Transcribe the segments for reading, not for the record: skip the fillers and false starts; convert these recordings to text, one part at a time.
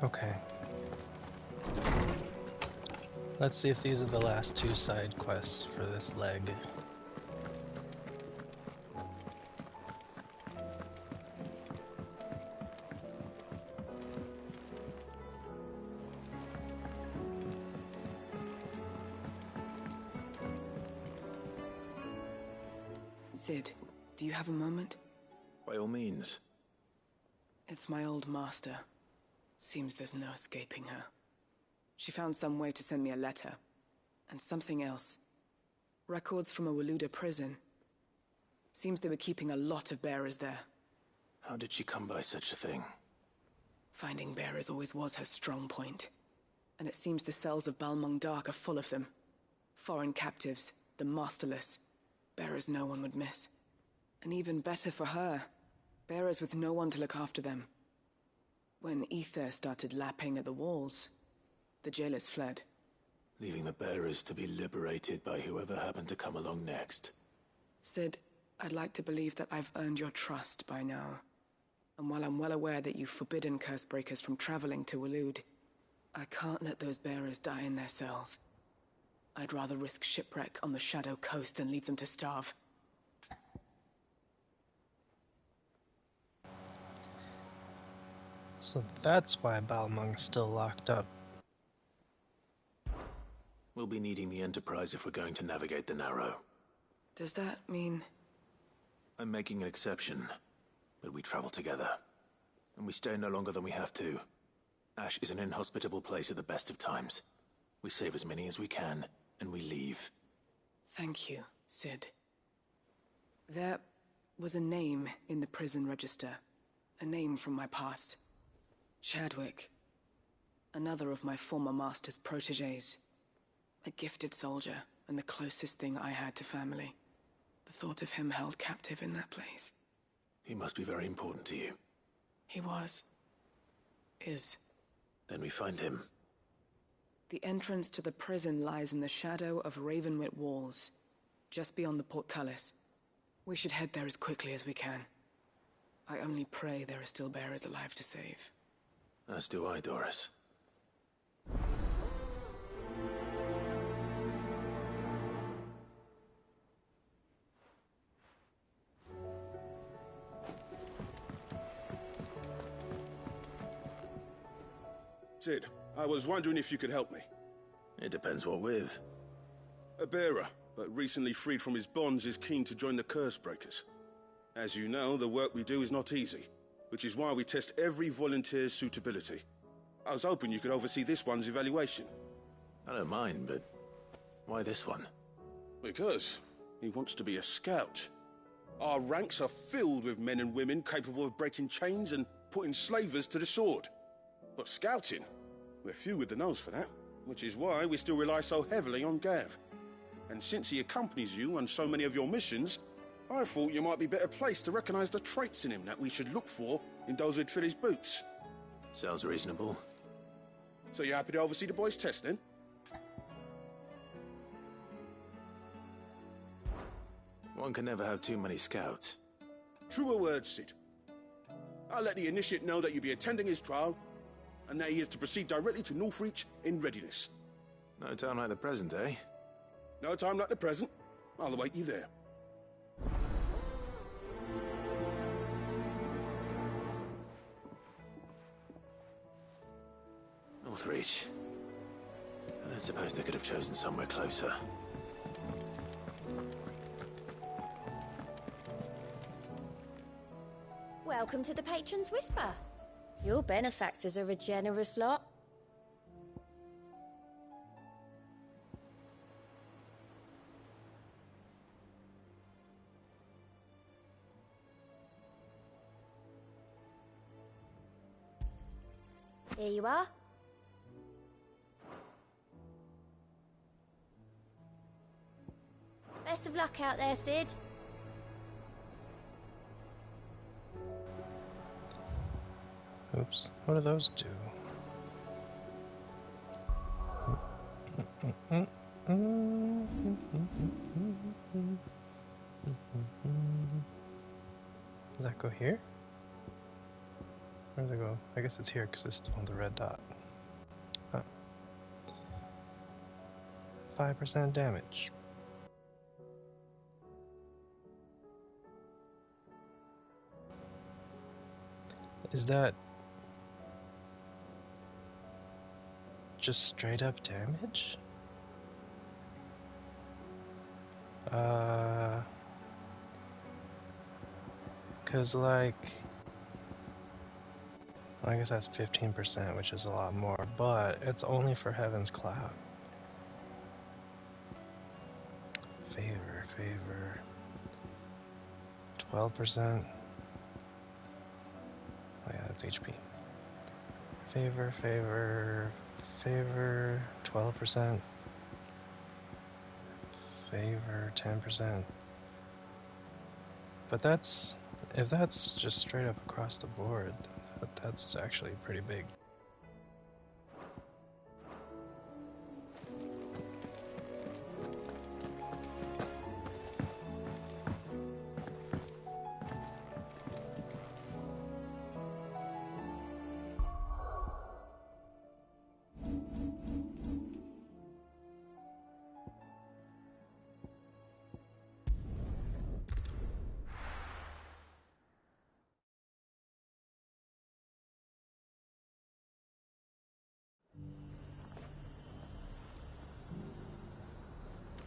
Okay. Let's see if these are the last two side quests for this leg. Sid, do you have a moment? By all means. It's my old master. Seems there's no escaping her. She found some way to send me a letter. And something else. Records from a Waluda prison. Seems they were keeping a lot of bearers there. How did she come by such a thing? Finding bearers always was her strong point. And it seems the cells of Balmung Dark are full of them. Foreign captives, the masterless. Bearers no one would miss. And even better for her, bearers with no one to look after them. When ether started lapping at the walls, the jailers fled. Leaving the bearers to be liberated by whoever happened to come along next. Sid, I'd like to believe that I've earned your trust by now. And while I'm well aware that you've forbidden Cursebreakers from traveling to Waloed, I can't let those bearers die in their cells. I'd rather risk shipwreck on the Shadow Coast than leave them to starve. So that's why Balmung's still locked up. We'll be needing the Enterprise if we're going to navigate the Narrow. Does that mean... I'm making an exception, but we travel together. And we stay no longer than we have to. Ash is an inhospitable place at the best of times. We save as many as we can, and we leave. Thank you, Sid. There was a name in the prison register. A name from my past. Chadwick. Another of my former master's protégés. A gifted soldier, and the closest thing I had to family. The thought of him held captive in that place. He must be very important to you. He was. Is. Then we find him. The entrance to the prison lies in the shadow of Ravenwit Walls, just beyond the portcullis. We should head there as quickly as we can. I only pray there are still bearers alive to save. As do I, Doris. Sid, I was wondering if you could help me. It depends what with. A bearer, but recently freed from his bonds, is keen to join the Cursebreakers. As you know, the work we do is not easy, which is why we test every volunteer's suitability. I was hoping you could oversee this one's evaluation. I don't mind, but why this one? Because he wants to be a scout. Our ranks are filled with men and women capable of breaking chains and putting slavers to the sword. But scouting, we're few with the nose for that, which is why we still rely so heavily on Gav. And since he accompanies you on so many of your missions, I thought you might be better placed to recognize the traits in him that we should look for in those who'd fill his boots. Sounds reasonable. So you're happy to oversee the boys' test, then? One can never have too many scouts. Truer words, Sid. I'll let the initiate know that you'll be attending his trial, and that he is to proceed directly to Northreach in readiness. No time like the present, eh? No time like the present. I'll await you there. Northreach. I don't suppose they could have chosen somewhere closer. Welcome to the Patron's Whisper. Your benefactors are a generous lot. Here you are. Best of luck out there, Sid. Oops, what do those do? Does that go here? Or Where'd it go? I guess it's here because it's still on the red dot. Huh. 5% damage. Is that just straight up damage? Cause like, I guess that's 15%, which is a lot more, but it's only for Heaven's Cloud. Favor. 12%. Oh yeah, that's HP. Favor. 12%. Favor, 10%. But that's, if that's just straight up across the board, that's actually pretty big.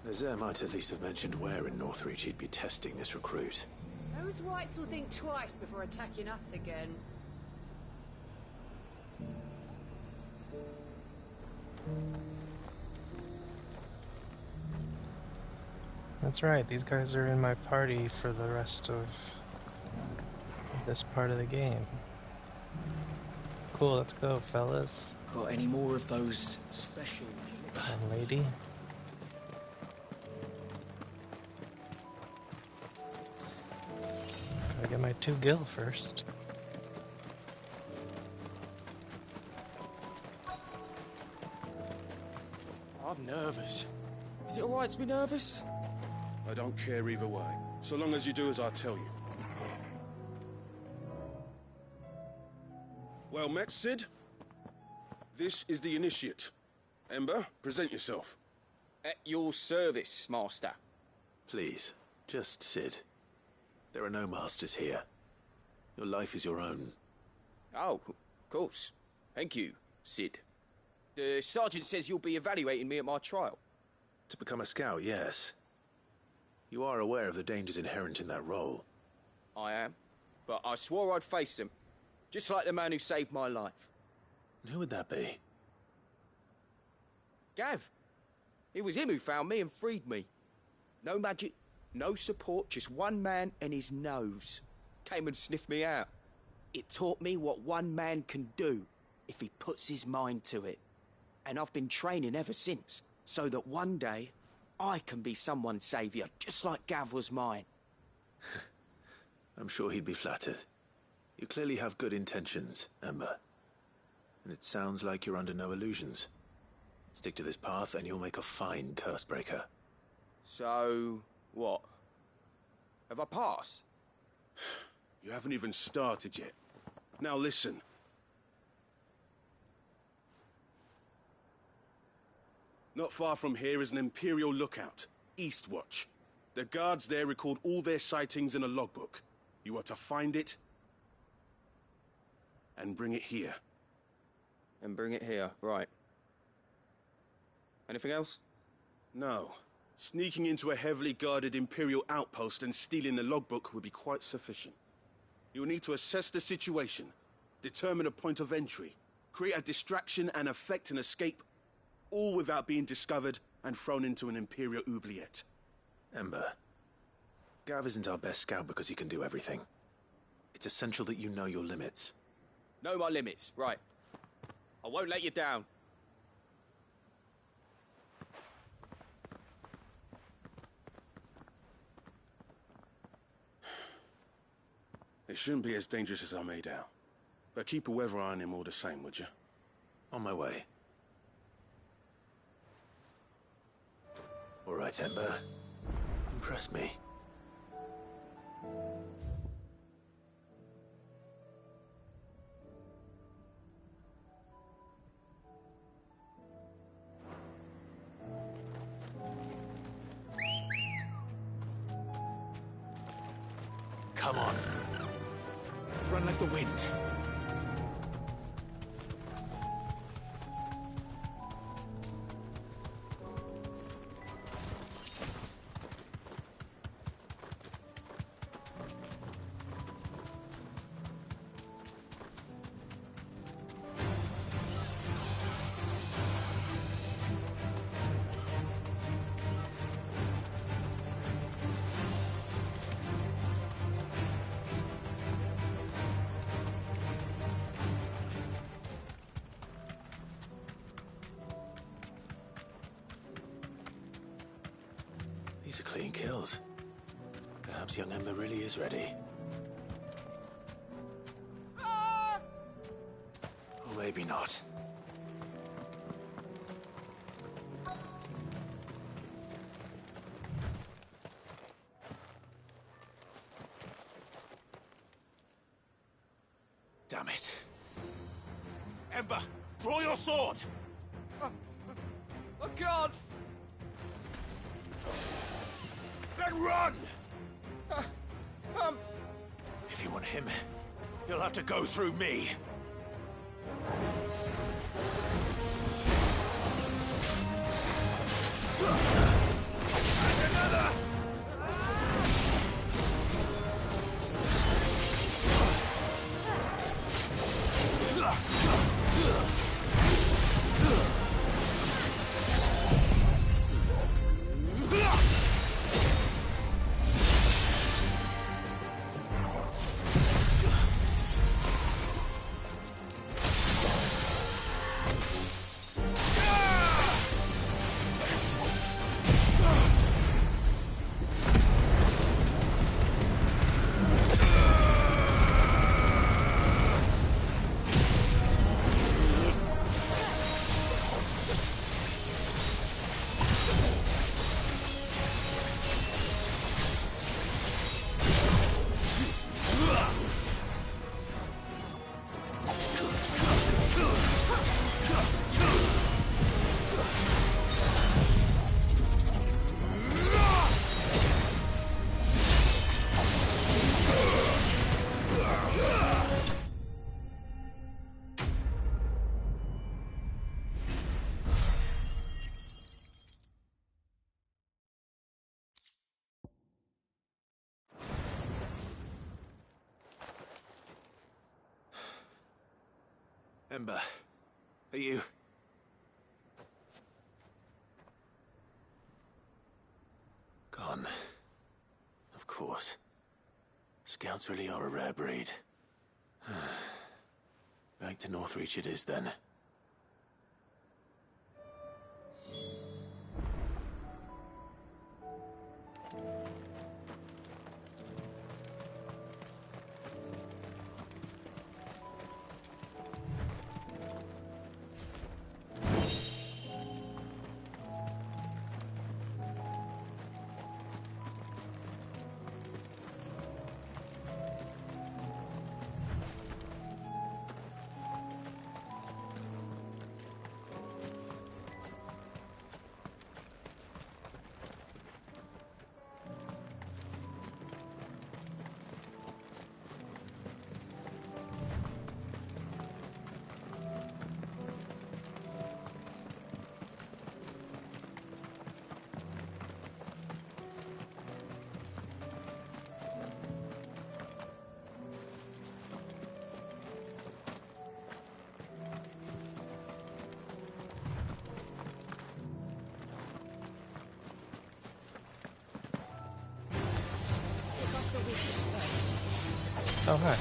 Nazaire might at least have mentioned where in Northreach he'd be testing this recruit. Those wights will think twice before attacking us again. That's right, these guys are in my party for the rest of this part of the game. Cool, let's go, fellas. Got any more of those special... And lady. Gotta get my 2 gil first. I'm nervous. Is it alright to be nervous? I don't care either way, so long as you do as I tell you. Well met, Sid. This is the initiate. Ember, present yourself. At your service, Master. Please, just Sid. There are no masters here. Your life is your own. Oh, of course. Thank you, Sid. The sergeant says you'll be evaluating me at my trial. To become a scout, yes. You are aware of the dangers inherent in that role. I am. But I swore I'd face them. Just like the man who saved my life. And who would that be? Gav. It was him who found me and freed me. No magic, no support, just one man and his nose. Came and sniffed me out. It taught me what one man can do if he puts his mind to it. And I've been training ever since, so that one day I can be someone's saviour, just like Gav was mine. I'm sure he'd be flattered. You clearly have good intentions, Ember. And it sounds like you're under no illusions. Stick to this path and you'll make a fine Cursebreaker. So, what? Have I passed? You haven't even started yet. Now listen. Not far from here is an Imperial lookout, Eastwatch. The guards there record all their sightings in a logbook. You are to find it and bring it here. And bring it here, right. Anything else? No. Sneaking into a heavily guarded Imperial outpost and stealing the logbook would be quite sufficient. You'll need to assess the situation, determine a point of entry, create a distraction and effect an escape, all without being discovered and thrown into an Imperial oubliette. Ember, Gav isn't our best scout because he can do everything. It's essential that you know your limits. Know my limits, right. I won't let you down. It shouldn't be as dangerous as I made out. But keep a weather eye on him all the same, would you? On my way. All right, Ember. Impress me. Come on. Run like the wind. These are clean kills. Perhaps young Emma really is ready. Or maybe not. Damn it. Ember, draw your sword! I can't! Then run! If you want him, you'll have to go through me. And another! Ember, are you... Gone. Of course. Scouts really are a rare breed. Back to Northreach it is then. Oh, hi.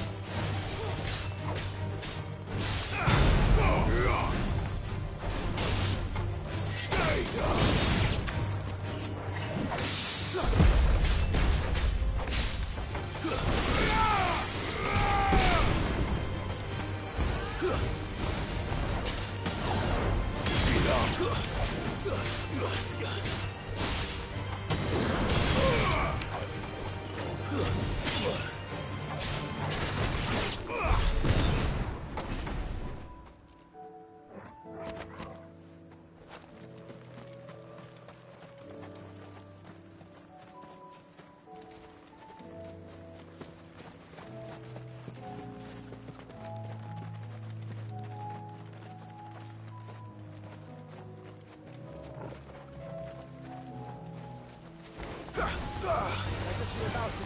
We're about to...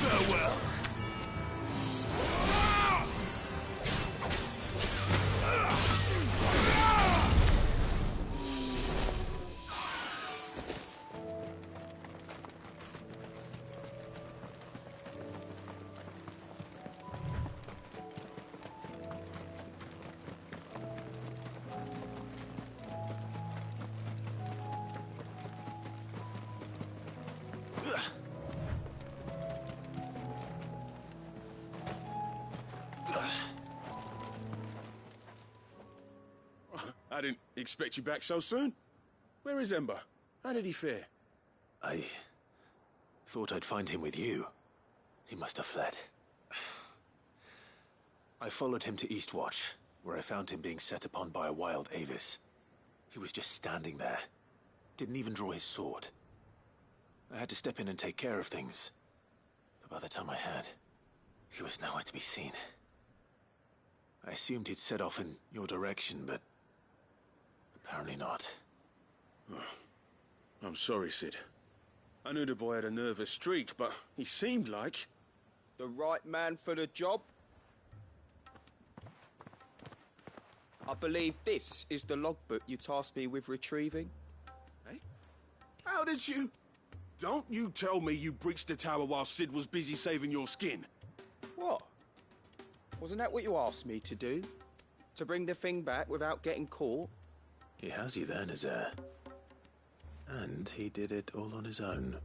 Farewell. I didn't expect you back so soon. Where is Ember? How did he fare? I thought I'd find him with you. He must have fled. I followed him to Eastwatch, where I found him being set upon by a wild Avis. He was just standing there. Didn't even draw his sword. I had to step in and take care of things. But by the time I had, he was nowhere to be seen. I assumed he'd set off in your direction, but apparently not. I'm sorry, Sid. I knew the boy had a nervous streak, but he seemed like... The right man for the job? I believe this is the logbook you tasked me with retrieving. Eh? How did you... Don't you tell me you breached the tower while Sid was busy saving your skin. What? Wasn't that what you asked me to do? To bring the thing back without getting caught? He has you there, Nazaire. And he did it all on his own.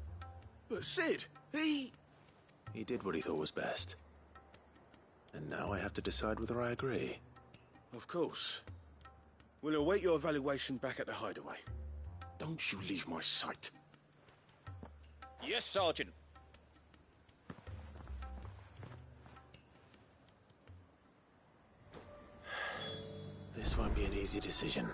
But Sid, he did what he thought was best. And now I have to decide whether I agree. Of course. We'll await your evaluation back at the hideaway. Don't you leave my sight. Yes, Sergeant. This won't be an easy decision.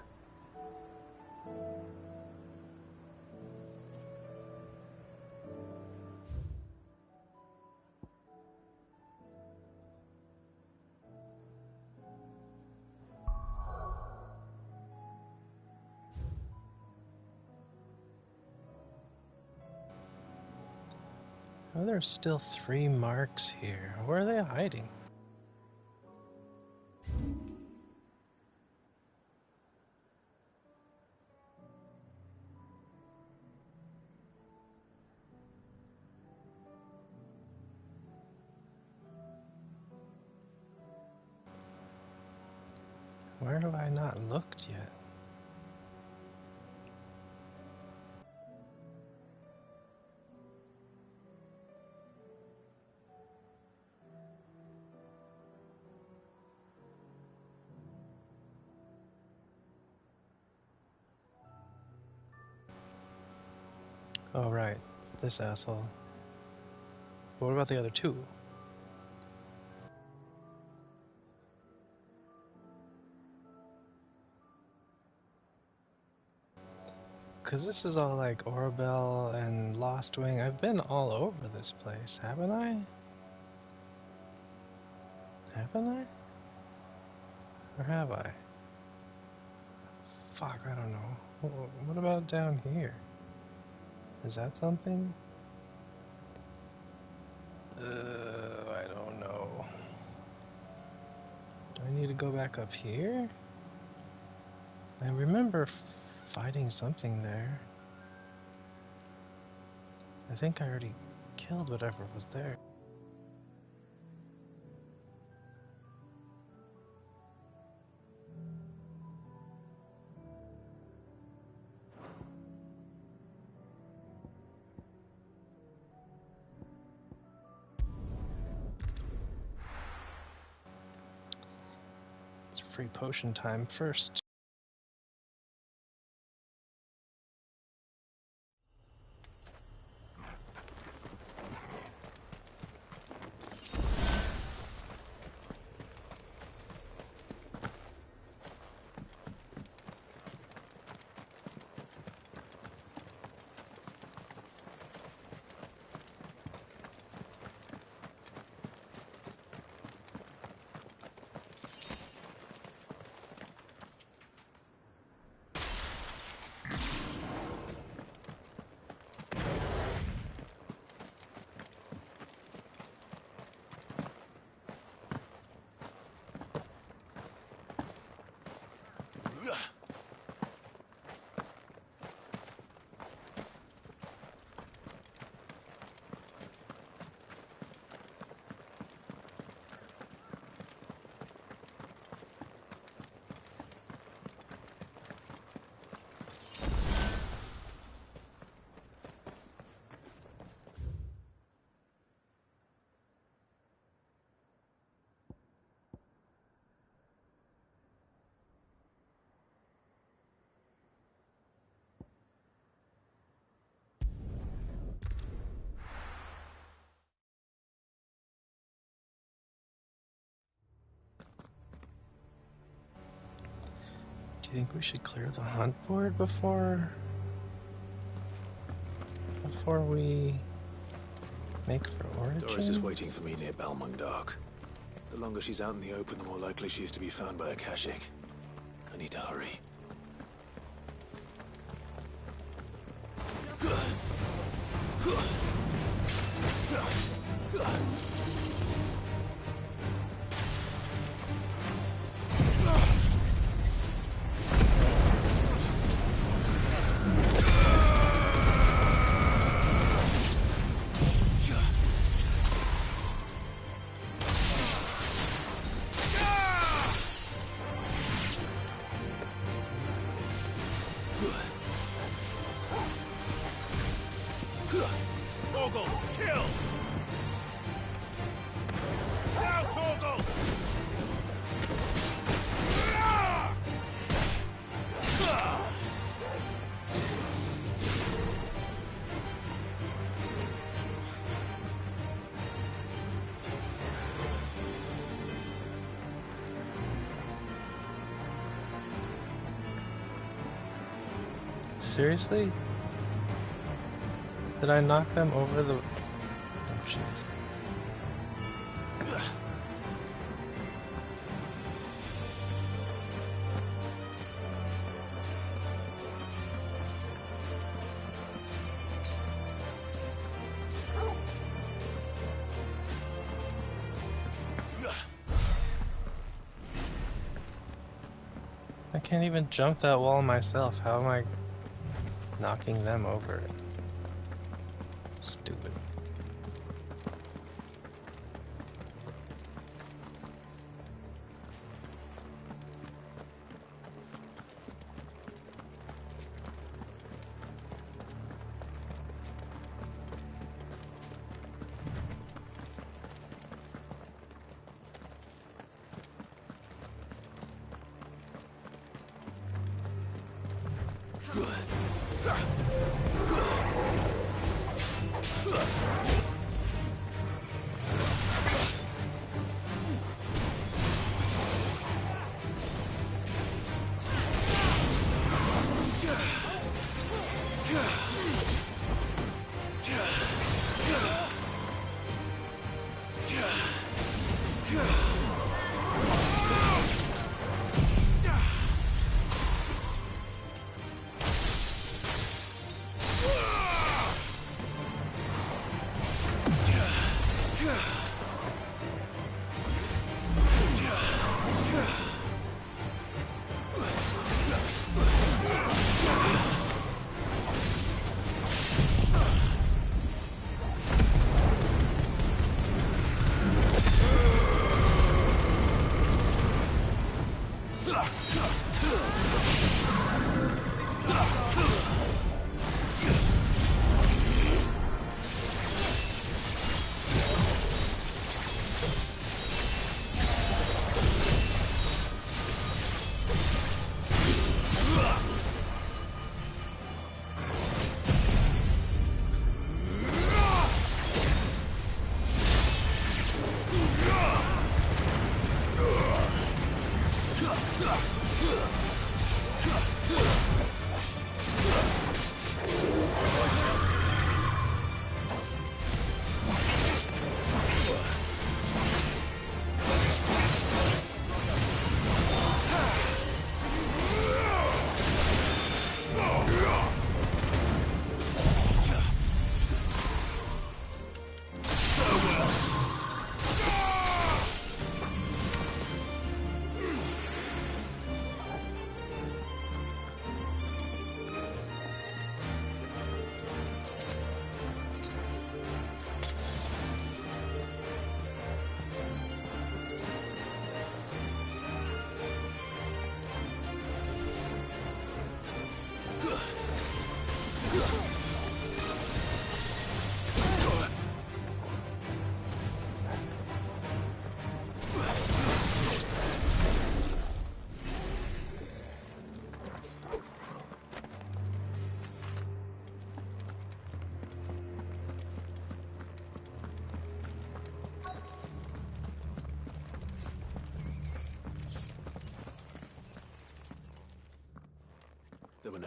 Oh, there's still 3 marks here. Where are they hiding? Where have I not looked yet? Oh, right. This asshole. But what about the other 2? Because this is all like Orabel and Lost Wing. I've been all over this place, haven't I? Haven't I? Or have I? Fuck, I don't know. What about down here? Is that something? I don't know. Do I need to go back up here? I remember fighting something there. I think I already killed whatever was there. It's free potion time first. Do you think we should clear the hunt board before we make for Origin? Doris is waiting for me near Balmung Dark. The longer she's out in the open, the more likely she is to be found by Akashic. I need to hurry. Seriously? Did I knock them over the... Oh, jeez. I can't even jump that wall myself. How am I knocking them over? Stupid.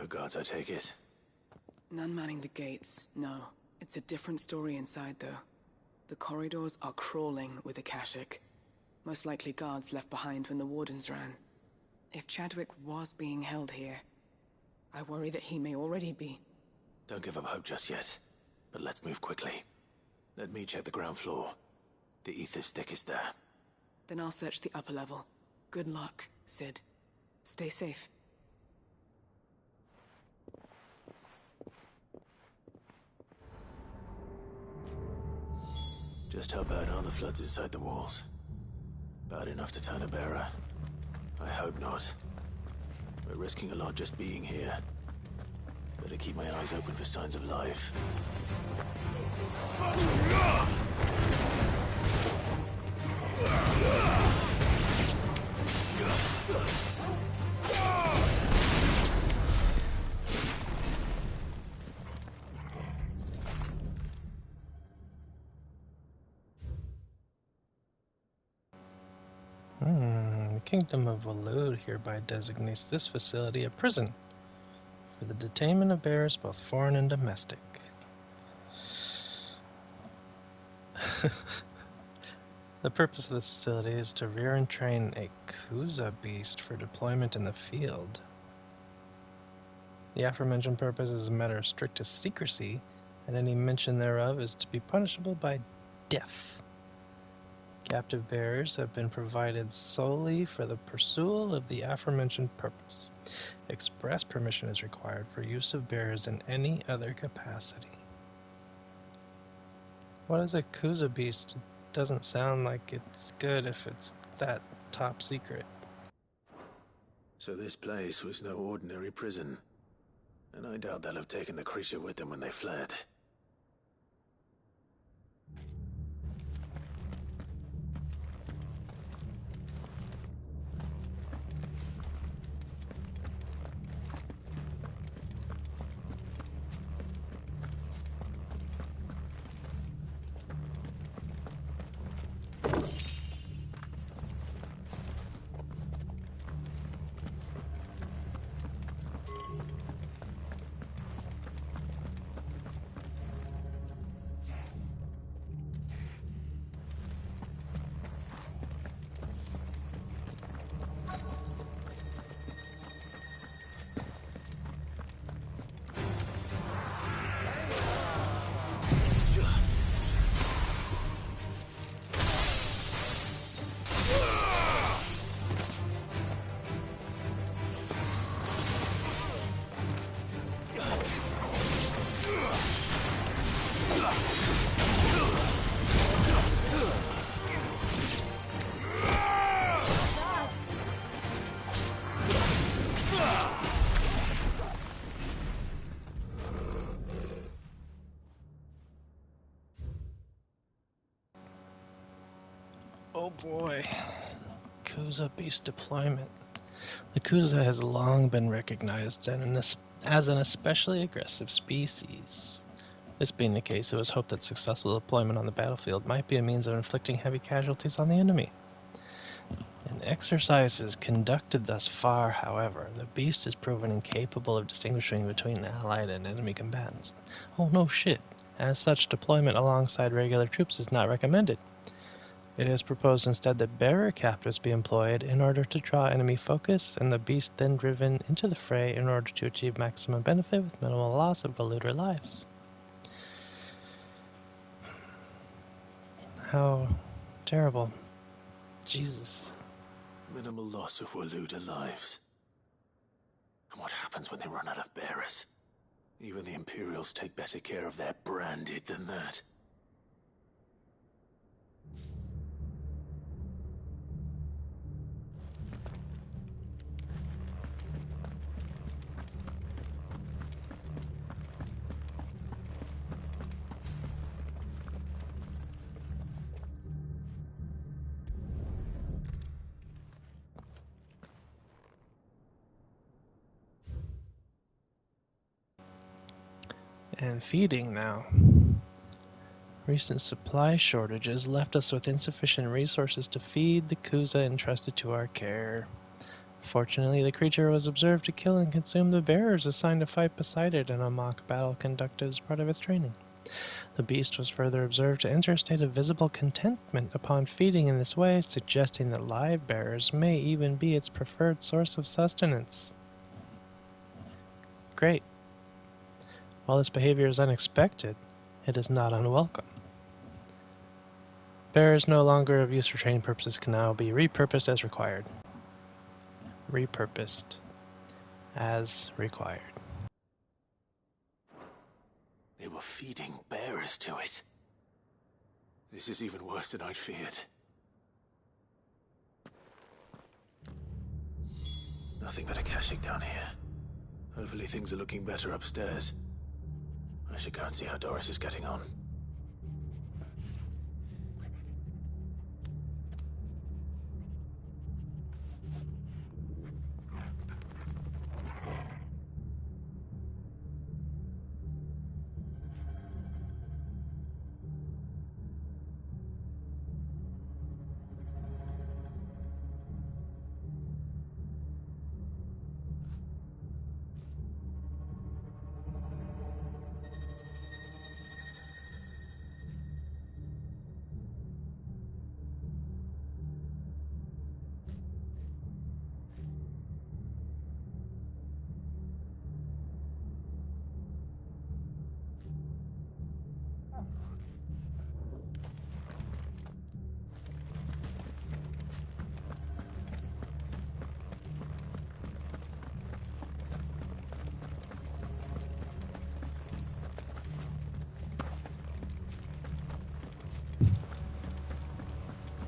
guards, I take it? None manning the gates, no. It's a different story inside, though. The corridors are crawling with Akashic. Most likely guards left behind when the wardens ran. If Chadwick was being held here, I worry that he may already be. Don't give up hope just yet, but let's move quickly. Let me check the ground floor. The ether's stick is there. Then I'll search the upper level. Good luck, Sid. Stay safe. Just how bad are the floods inside the walls? Bad enough to turn a bearer? I hope not. We're risking a lot just being here. Better keep my eyes open for signs of life. The Kingdom of Walud hereby designates this facility a prison for the detainment of bears, both foreign and domestic. The purpose of this facility is to rear and train a Kuza beast for deployment in the field. The aforementioned purpose is a matter of strictest secrecy, and any mention thereof is to be punishable by death. Captive bearers have been provided solely for the pursuit of the aforementioned purpose. Express permission is required for use of bearers in any other capacity. What is a Kuza beast? It doesn't sound like it's good if it's that top secret. So this place was no ordinary prison. And I doubt they'll have taken the creature with them when they fled. Oh boy. Kuza beast deployment. The Kuza has long been recognized as an especially aggressive species. This being the case, it was hoped that successful deployment on the battlefield might be a means of inflicting heavy casualties on the enemy. In exercises conducted thus far, however, the beast has proven incapable of distinguishing between allied and enemy combatants. Oh no shit. As such, deployment alongside regular troops is not recommended. It is proposed instead that bearer captives be employed in order to draw enemy focus, and the beast then driven into the fray in order to achieve maximum benefit with minimal loss of Waluder lives. How terrible. Jesus. Minimal loss of Waluda lives. And what happens when they run out of bearers? Even the Imperials take better care of their branded than that. And feeding now. Recent supply shortages left us with insufficient resources to feed the Kuza entrusted to our care. Fortunately, the creature was observed to kill and consume the bearers assigned to fight beside it in a mock battle conducted as part of its training. The beast was further observed to enter a state of visible contentment upon feeding in this way, suggesting that live bearers may even be its preferred source of sustenance. Great. While this behavior is unexpected, it is not unwelcome. Bearers no longer of use for training purposes can now be repurposed as required. Repurposed as required. They were feeding bearers to it. This is even worse than I'd feared. Nothing but Akashic down here. Hopefully things are looking better upstairs. I should go and see how Doris is getting on.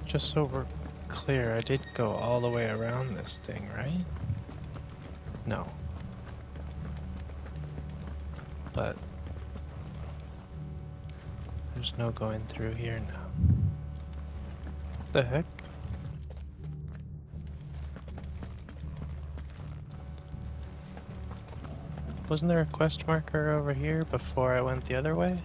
Just so we're clear, I did go all the way around this thing, right? No. But there's no going through here now. What the heck? Wasn't there a quest marker over here before I went the other way?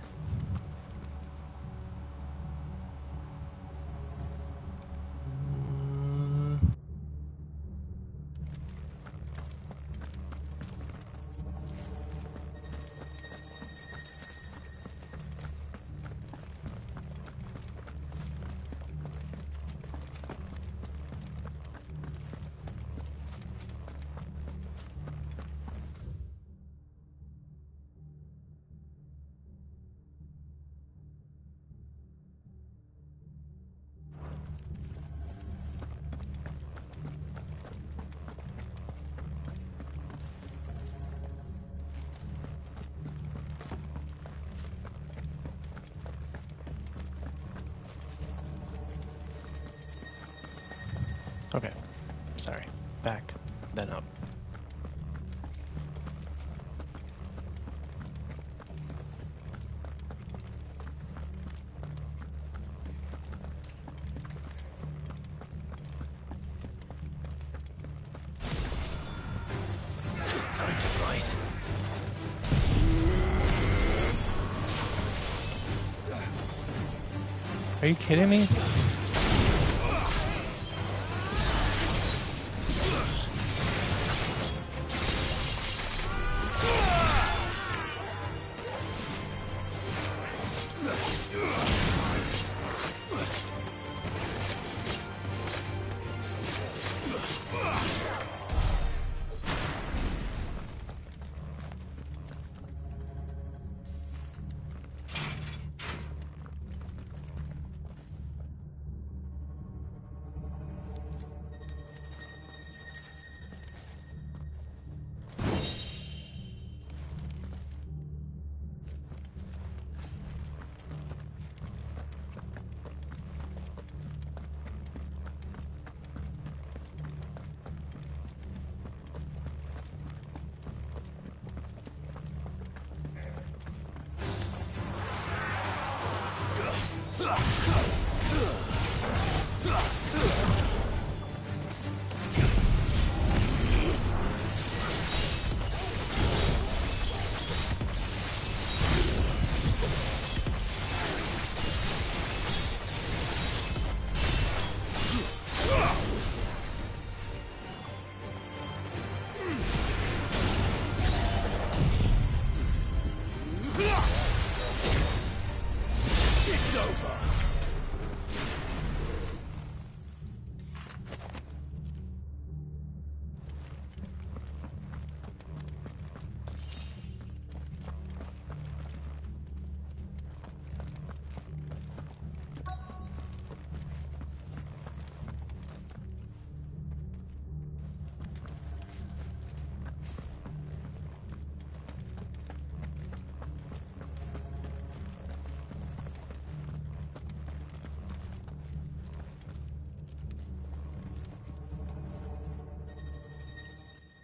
Okay, sorry. Back, then up. Time to fight. Are you kidding me?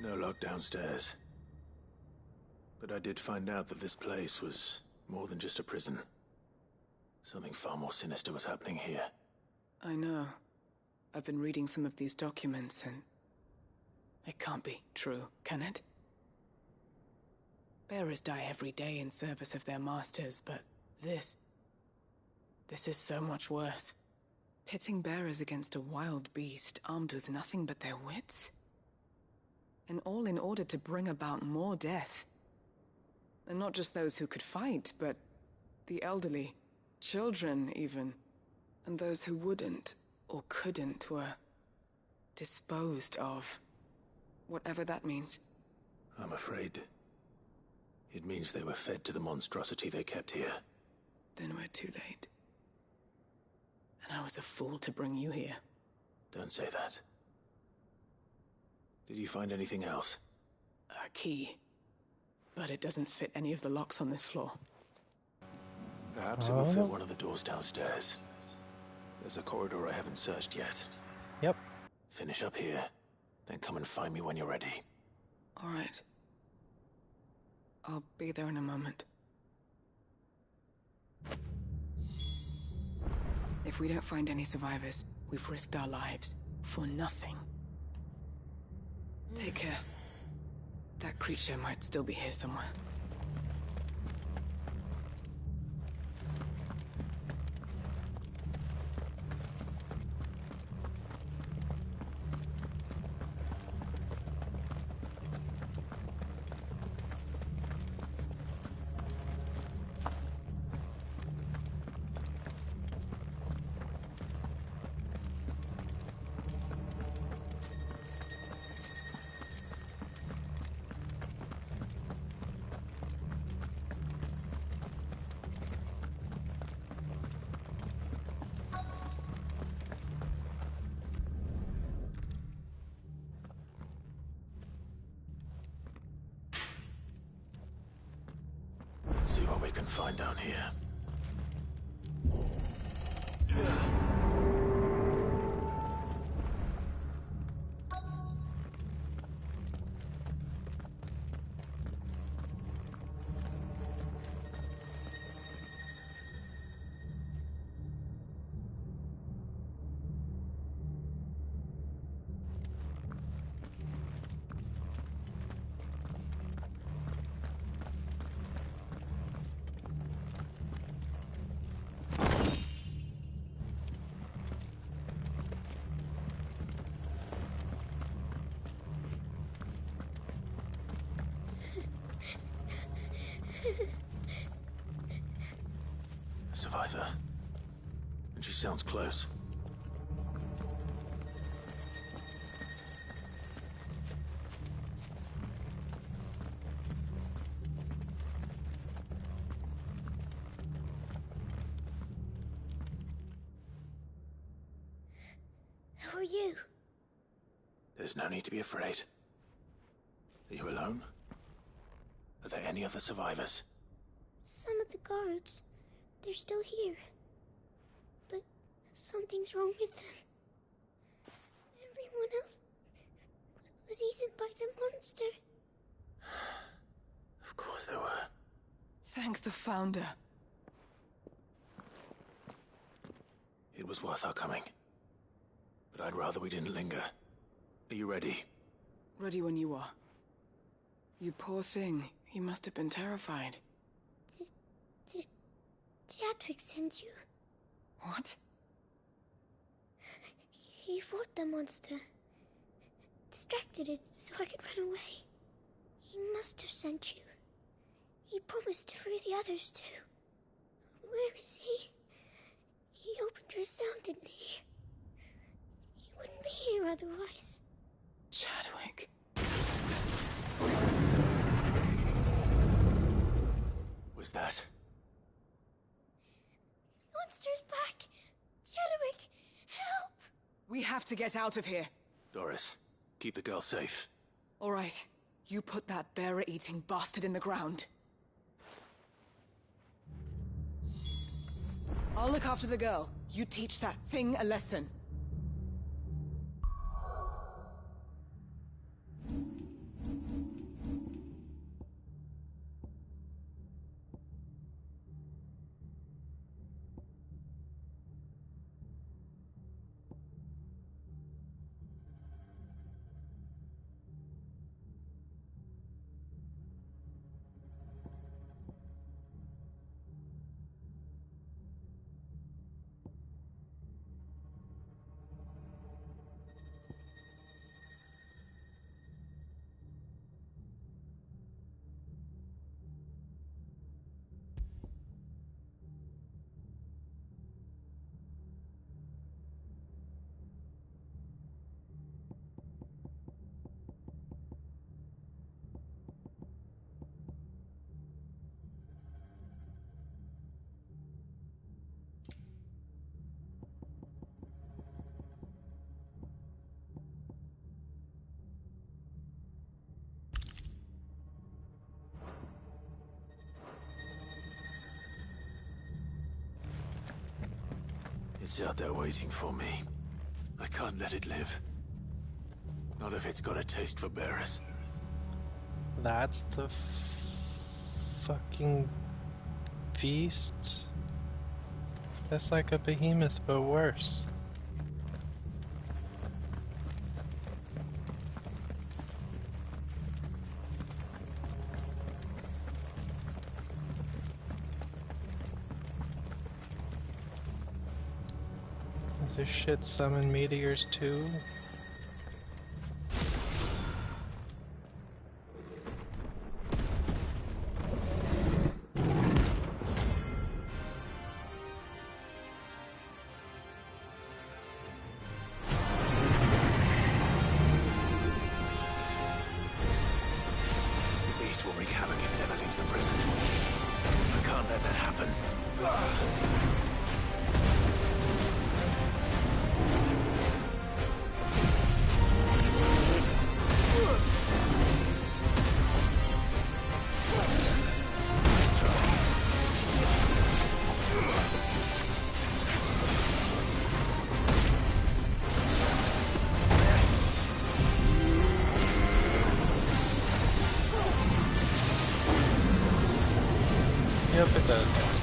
No lock downstairs. But I did find out that this place was more than just a prison. Something far more sinister was happening here. I know. I've been reading some of these documents and... it can't be true, can it? Bearers die every day in service of their masters, but this is so much worse. Pitting bearers against a wild beast armed with nothing but their wits? And all in order to bring about more death. And not just those who could fight, but the elderly, children even. And those who wouldn't or couldn't were disposed of. Whatever that means. I'm afraid it means they were fed to the monstrosity they kept here. Then we're too late. And I was a fool to bring you here. Don't say that. Did you find anything else? A key. But it doesn't fit any of the locks on this floor. Perhaps it will fit one of the doors downstairs. There's a corridor I haven't searched yet. Yep. Finish up here, then come and find me when you're ready. All right. I'll be there in a moment. If we don't find any survivors, we've risked our lives for nothing. Take care. That creature might still be here somewhere. Let's see what we can find down here. A survivor. And she sounds close. Who are you? There's no need to be afraid. Are you alone? Are there any other survivors? Some of the guards. They're still here. But something's wrong with them. Everyone else was eaten by the monster. Of course there were. Thank the Founder. It was worth our coming. But I'd rather we didn't linger. Are you ready? Ready when you are. You poor thing. You must have been terrified. Did Chadwick send you? What? He fought the monster. Distracted it so I could run away. He must have sent you. He promised to free the others too. Where is he? He opened your cell, didn't he? He wouldn't be here otherwise. Chadwick. Was that? Monster's back! Chadwick, help! We have to get out of here. Doris, keep the girl safe. All right. You put that bearer-eating bastard in the ground. I'll look after the girl. You teach that thing a lesson. It's out there waiting for me. I can't let it live. Not if it's got a taste for bearers. That's the fucking beast? That's like a behemoth, but worse. Does this shit summon meteors too? The beast will wreak havoc if it ever leaves the prison. I can't let that happen. Yep, it does.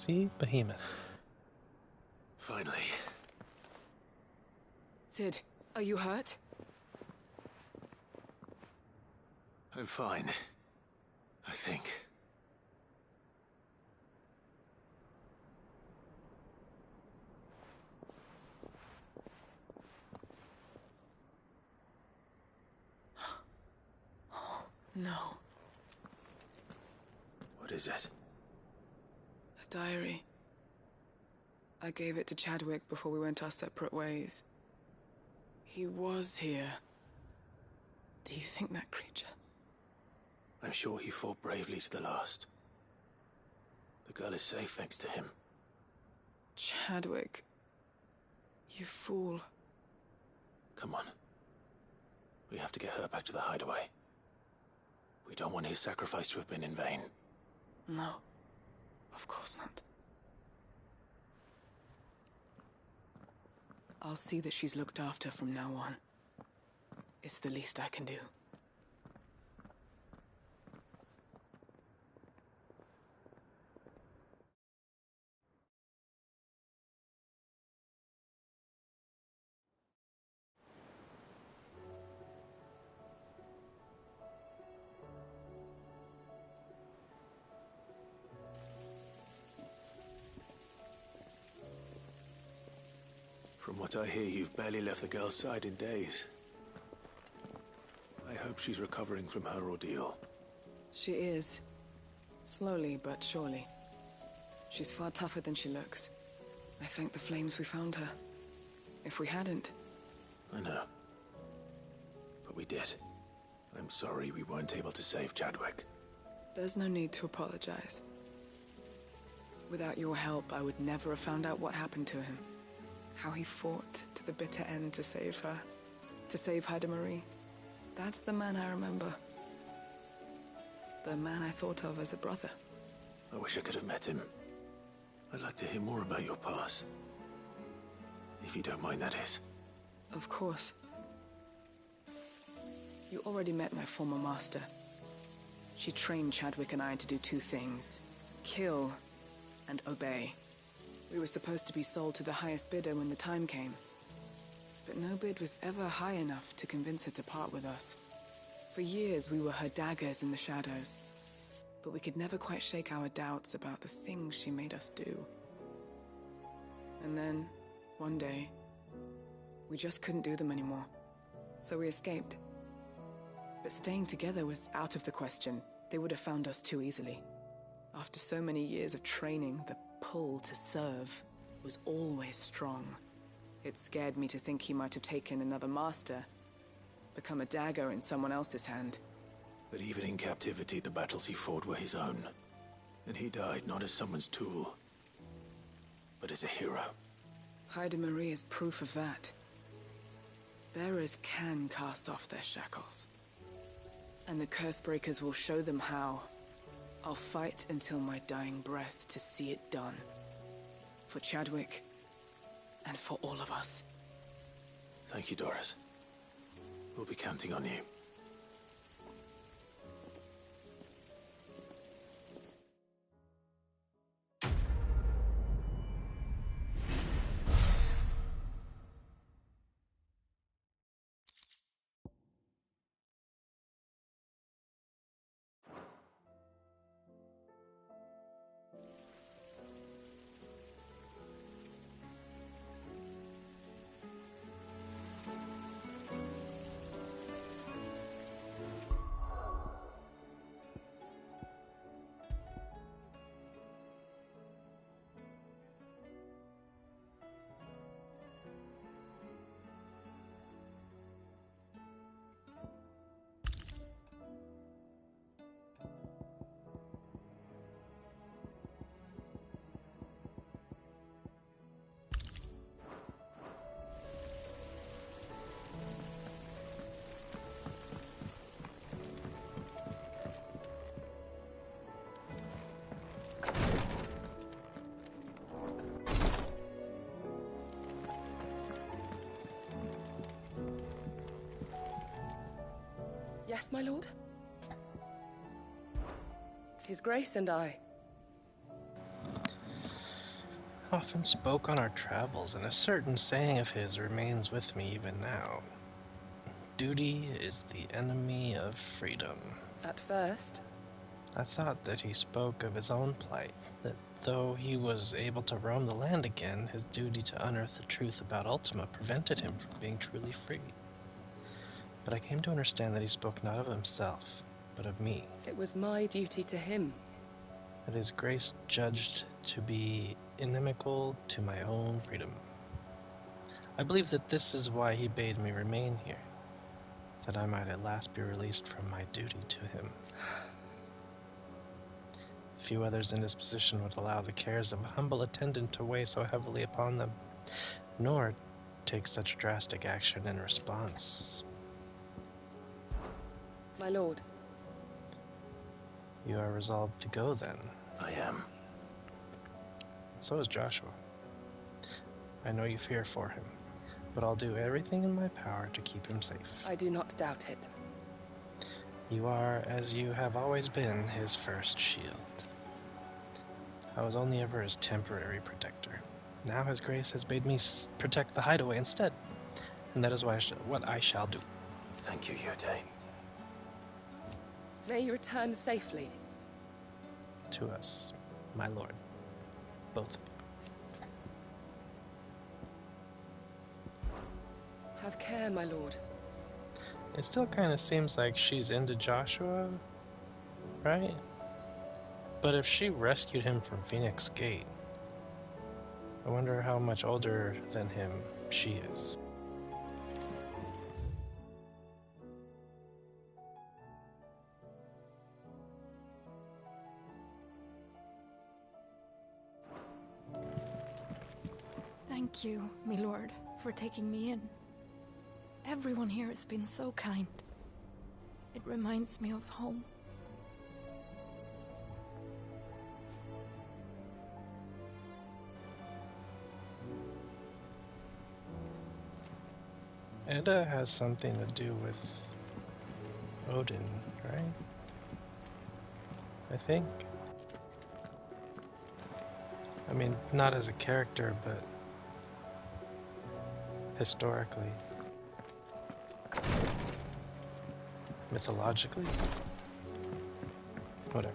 See? Behemoth. Finally. Sid, are you hurt? I'm fine. I think. No. What is it? A diary. I gave it to Chadwick before we went our separate ways. He was here. Do you think that creature? I'm sure he fought bravely to the last. The girl is safe thanks to him. Chadwick. You fool. Come on. We have to get her back to the hideaway. We don't want his sacrifice to have been in vain. No. Of course not. I'll see that she's looked after from now on. It's the least I can do. From what I hear, you've barely left the girl's side in days. I hope she's recovering from her ordeal. She is. Slowly but surely. She's far tougher than she looks. I thank the flames we found her. If we hadn't... I know. But we did. I'm sorry we weren't able to save Chadwick. There's no need to apologize. Without your help, I would never have found out what happened to him. How he fought to the bitter end to save her. To save Haida Marie. That's the man I remember. The man I thought of as a brother. I wish I could have met him. I'd like to hear more about your past. If you don't mind, that is. Of course. You already met my former master. She trained Chadwick and I to do two things. Kill and obey. We were supposed to be sold to the highest bidder when the time came. But no bid was ever high enough to convince her to part with us. For years, we were her daggers in the shadows. But we could never quite shake our doubts about the things she made us do. And then, one day, we just couldn't do them anymore. So we escaped. But staying together was out of the question. They would have found us too easily. After so many years of training, the pull to serve was always strong. It scared me to think he might have taken another master, become a dagger in someone else's hand. But even in captivity, the battles he fought were his own. And he died not as someone's tool, but as a hero. Haida Marie is proof of that. Bearers can cast off their shackles. And the Cursebreakers will show them how. I'll fight until my dying breath to see it done. For Chadwick, and for all of us. Thank you, Doris. We'll be counting on you. Yes, my lord? His Grace and I. often spoke on our travels, and a certain saying of his remains with me even now. Duty is the enemy of freedom. At first, I thought that he spoke of his own plight, that though he was able to roam the land again, his duty to unearth the truth about Ultima prevented him from being truly free. But I came to understand that he spoke not of himself, but of me. it was my duty to him. That his grace judged to be inimical to my own freedom. I believe that this is why he bade me remain here, that I might at last be released from my duty to him. Few others in his position would allow the cares of a humble attendant to weigh so heavily upon them, nor take such drastic action in response. My lord, You are resolved to go, then? I am. So is Joshua. I know you fear for him, but I'll do everything in my power to keep him safe. I do not doubt it. You are, as you have always been, his first shield. I was only ever his temporary protector. Now his grace has bade me protect the hideaway instead, and that is what I shall do. Thank you, Yute. May you return safely. To us, my lord. Both of you. Have care, my lord. It still kind of seems like she's into Joshua, right? But if she rescued him from Phoenix Gate, I wonder how much older than him she is. Thank you, my lord, for taking me in. Everyone here has been so kind. It reminds me of home. Edda has something to do with Odin, right? I think. I mean, not as a character, but historically. Mythologically? Whatever.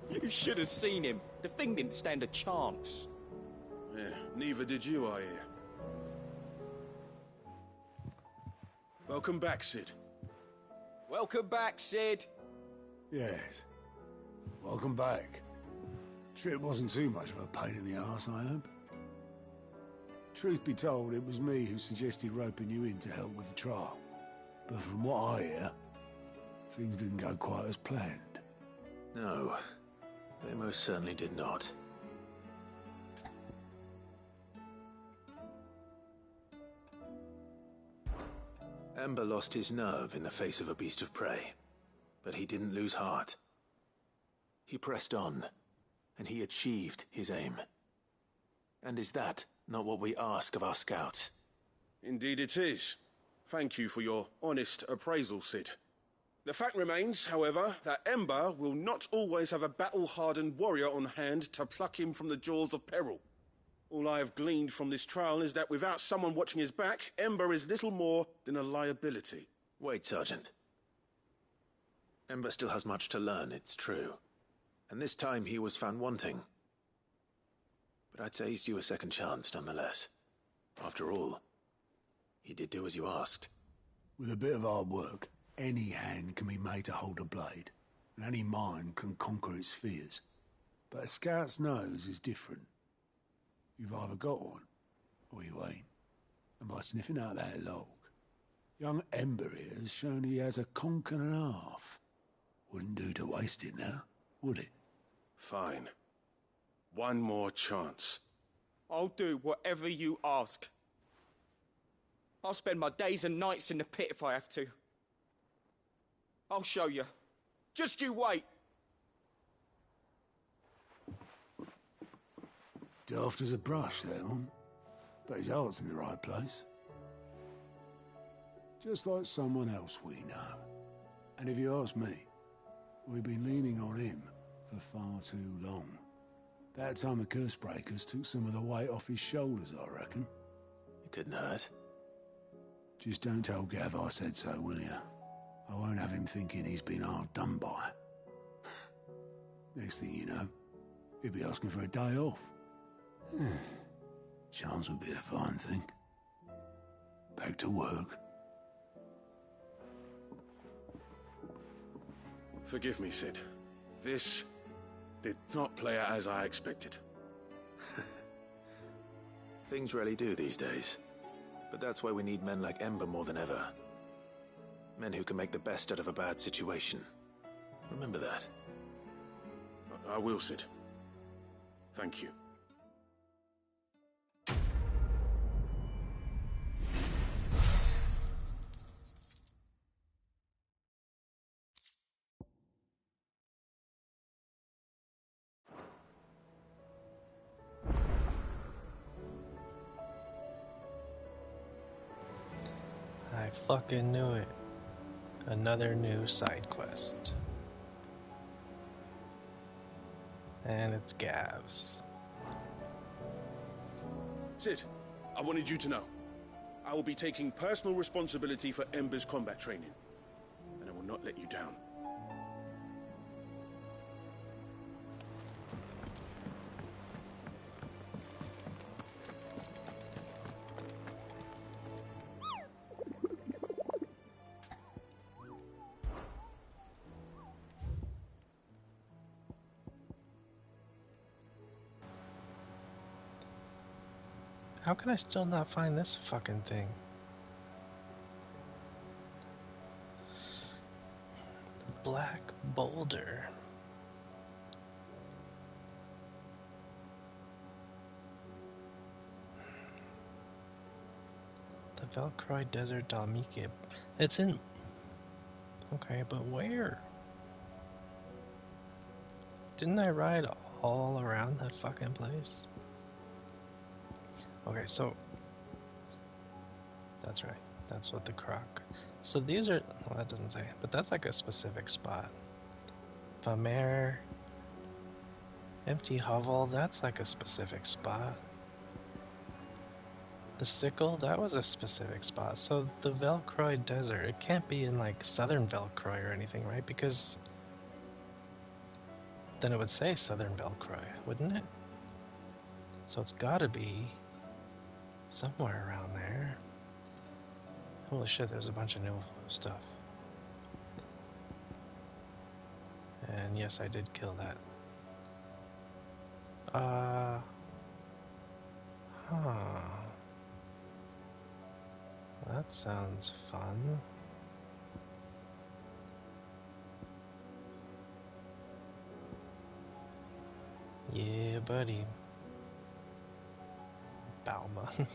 You should have seen him. The thing didn't stand a chance. Yeah, neither did you, I hear. Welcome back, Sid. Welcome back, Sid. Yes. Welcome back. Trip wasn't too much of a pain in the arse, I hope. Truth be told, it was me who suggested roping you in to help with the trial. But from what I hear, things didn't go quite as planned. No, they most certainly did not. Ember lost his nerve in the face of a beast of prey, but he didn't lose heart. He pressed on, and he achieved his aim. And is that not what we ask of our scouts? Indeed it is. Thank you for your honest appraisal, Sid. The fact remains, however, that Ember will not always have a battle-hardened warrior on hand to pluck him from the jaws of peril. All I have gleaned from this trial is that without someone watching his back, Ember is little more than a liability. Wait, Sergeant. Ember still has much to learn, it's true. And this time he was found wanting. But I'd say he's due a second chance, nonetheless. After all, he did do as you asked. With a bit of hard work, any hand can be made to hold a blade, and any mind can conquer its fears. But a scout's nose is different. You've either got one, or you ain't. And by sniffing out that log, young Ember here has shown he has a conk and a half. Wouldn't do to waste it now, would it? Fine. One more chance. I'll do whatever you ask. I'll spend my days and nights in the pit if I have to. I'll show you. Just you wait. Daft as a brush, that one. But his heart's in the right place. Just like someone else we know. And if you ask me, we've been leaning on him for far too long. That time the curse breakers took some of the weight off his shoulders, I reckon. It couldn't hurt. Just don't tell Gav I said so, will you? I won't have him thinking he's been hard done by. Next thing you know, he'll be asking for a day off. Chance would be a fine thing. Back to work. Forgive me, Sid. This did not play out as I expected. Things rarely do these days. But that's why we need men like Ember more than ever. Men who can make the best out of a bad situation. Remember that. I will, Sid. Thank you. I fucking knew it. Another new side quest. And it's Gav's. Sid, I wanted you to know. I will be taking personal responsibility for Ember's combat training. And I will not let you down. How can I still not find this fucking thing? The Black Boulder. The Velcroy Desert Dalmike. It's in... Okay, but where? Didn't I ride all around that fucking place? Okay, so... That's right. That's what the croc... So these are... Well, that doesn't say. But that's like a specific spot. Famare... Empty Hovel, that's like a specific spot. The Sickle, that was a specific spot. So the Velcroy Desert, it can't be in like southern Velcroy or anything, right? Because then it would say southern Velcroy, wouldn't it? So it's gotta be somewhere around there. Holy shit, there's a bunch of new stuff. And yes, I did kill that. That sounds fun. Yeah, buddy. Balma.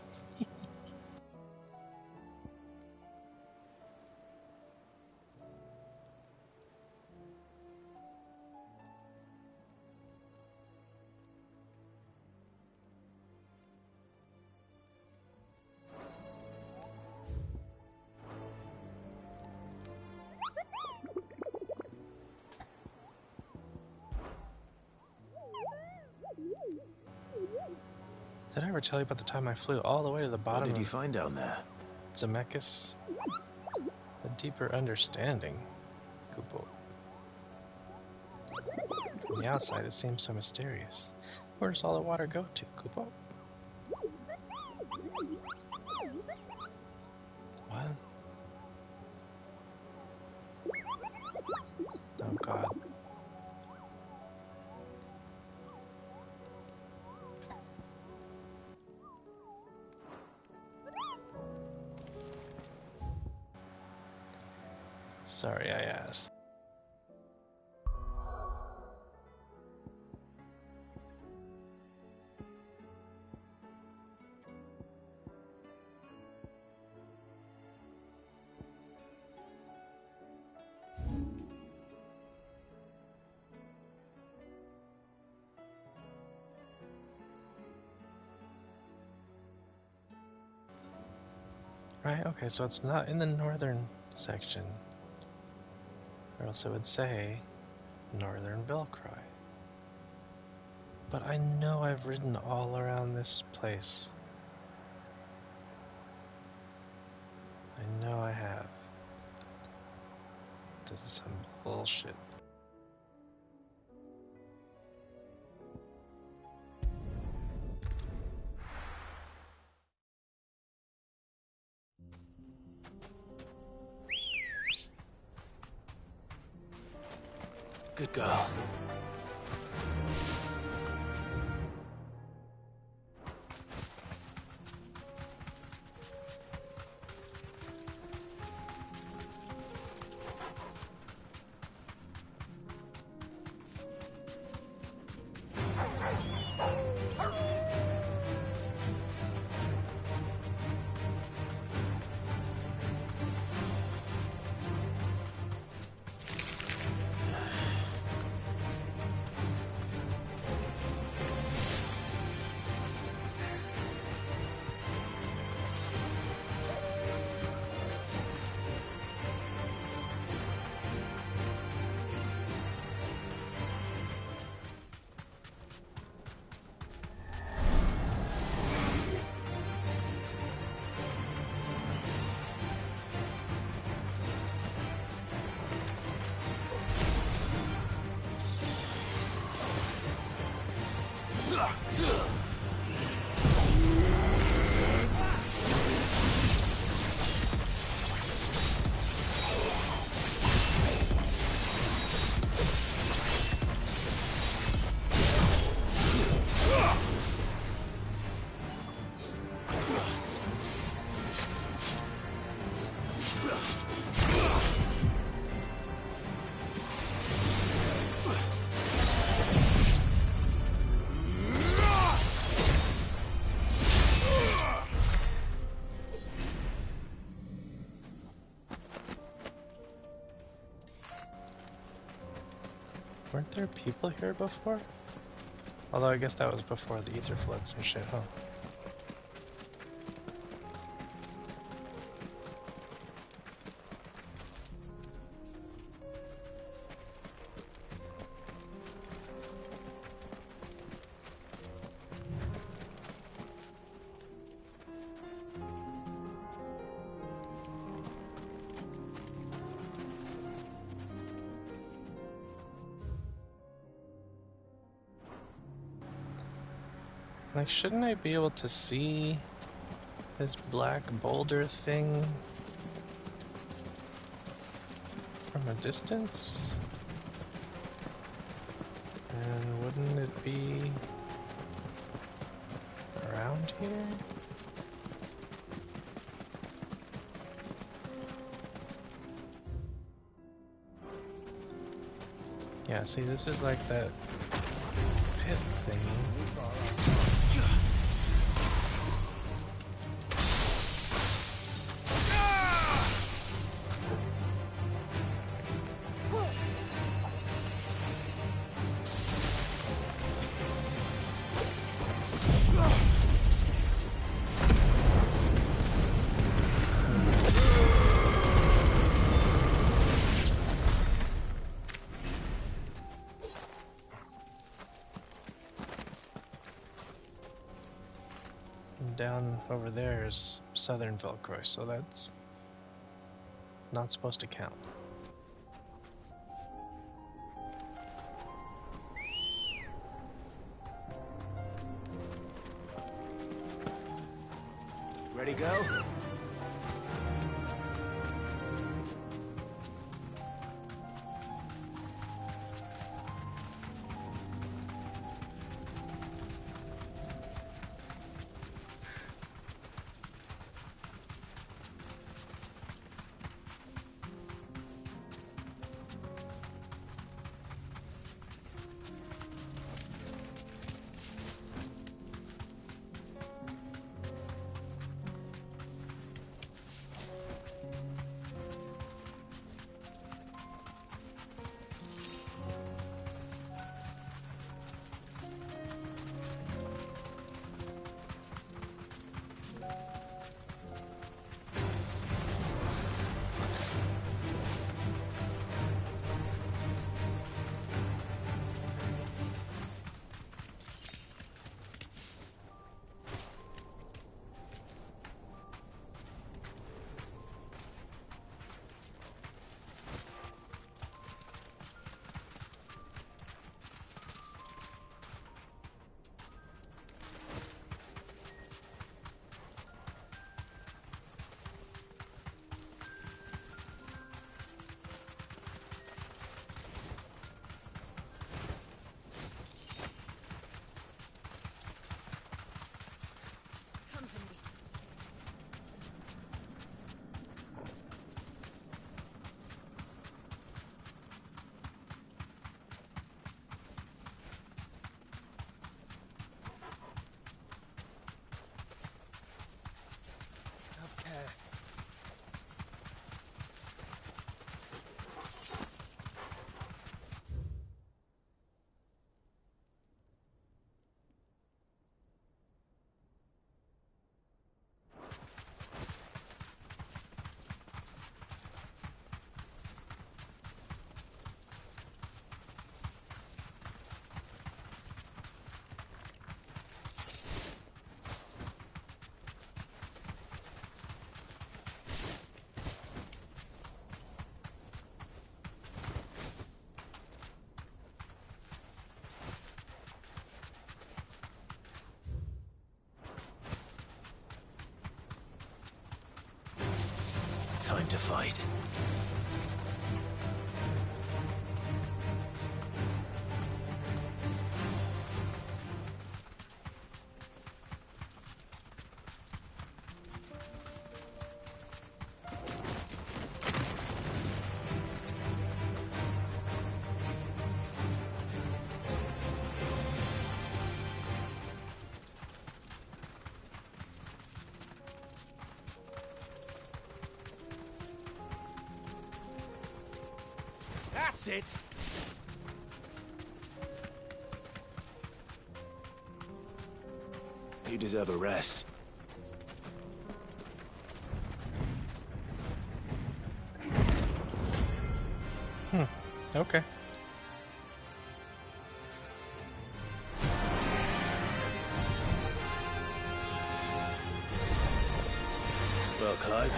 Did I ever tell you about the time I flew all the way to the bottom What did you of find down there? Zemeckis? A deeper understanding, Kupo. From the outside, it seems so mysterious. Where does all the water go to, Kupo? What? Oh god. Sorry I asked. Right, okay, so it's not in the northern section. Or else it would say Northern Velcry. But I know I've ridden all around this place. I know I have. This is some bullshit. Good girl. Weren't there people here before? Although I guess that was before the ether floods and shit, huh? Like, shouldn't I be able to see this black boulder thing from a distance? And wouldn't it be around here? Yeah, see, this is like that pit thing. Down over there is Southern Velcroy, so that's not supposed to count. Ready, go? time to fight. That's it! You deserve a rest. Okay. Well, Clive,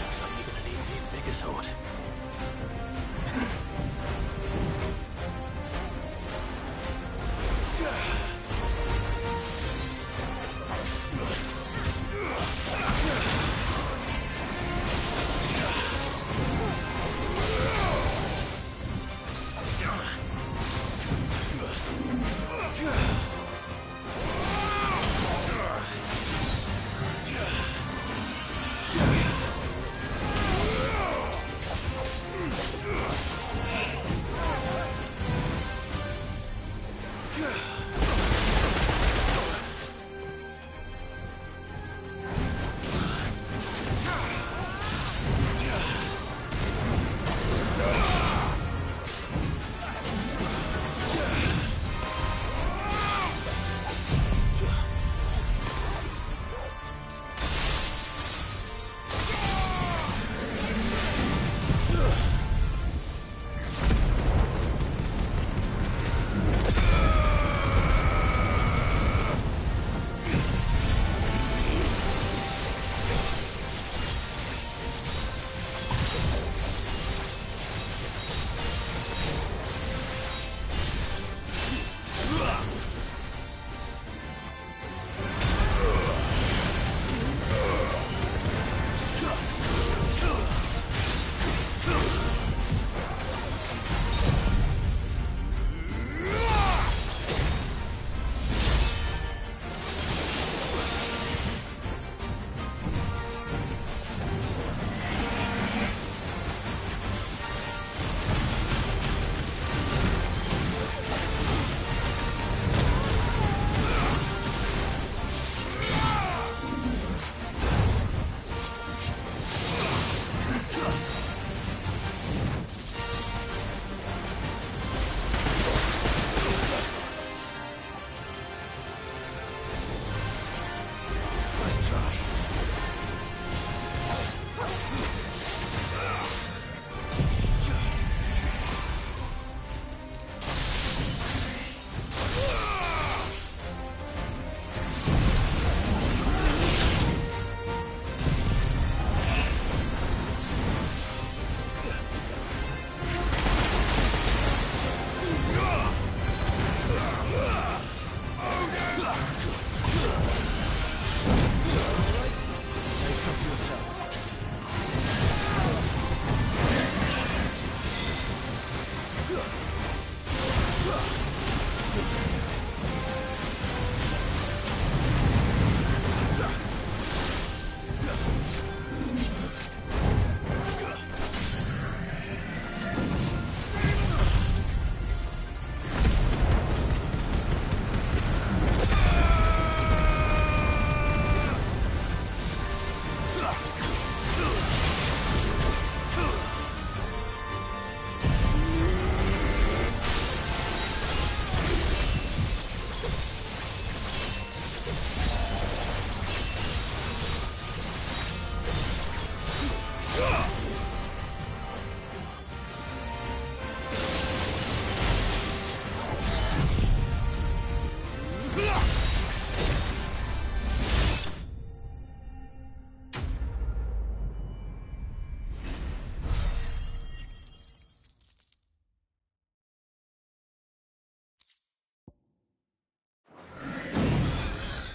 looks like you're gonna need an even bigger sword.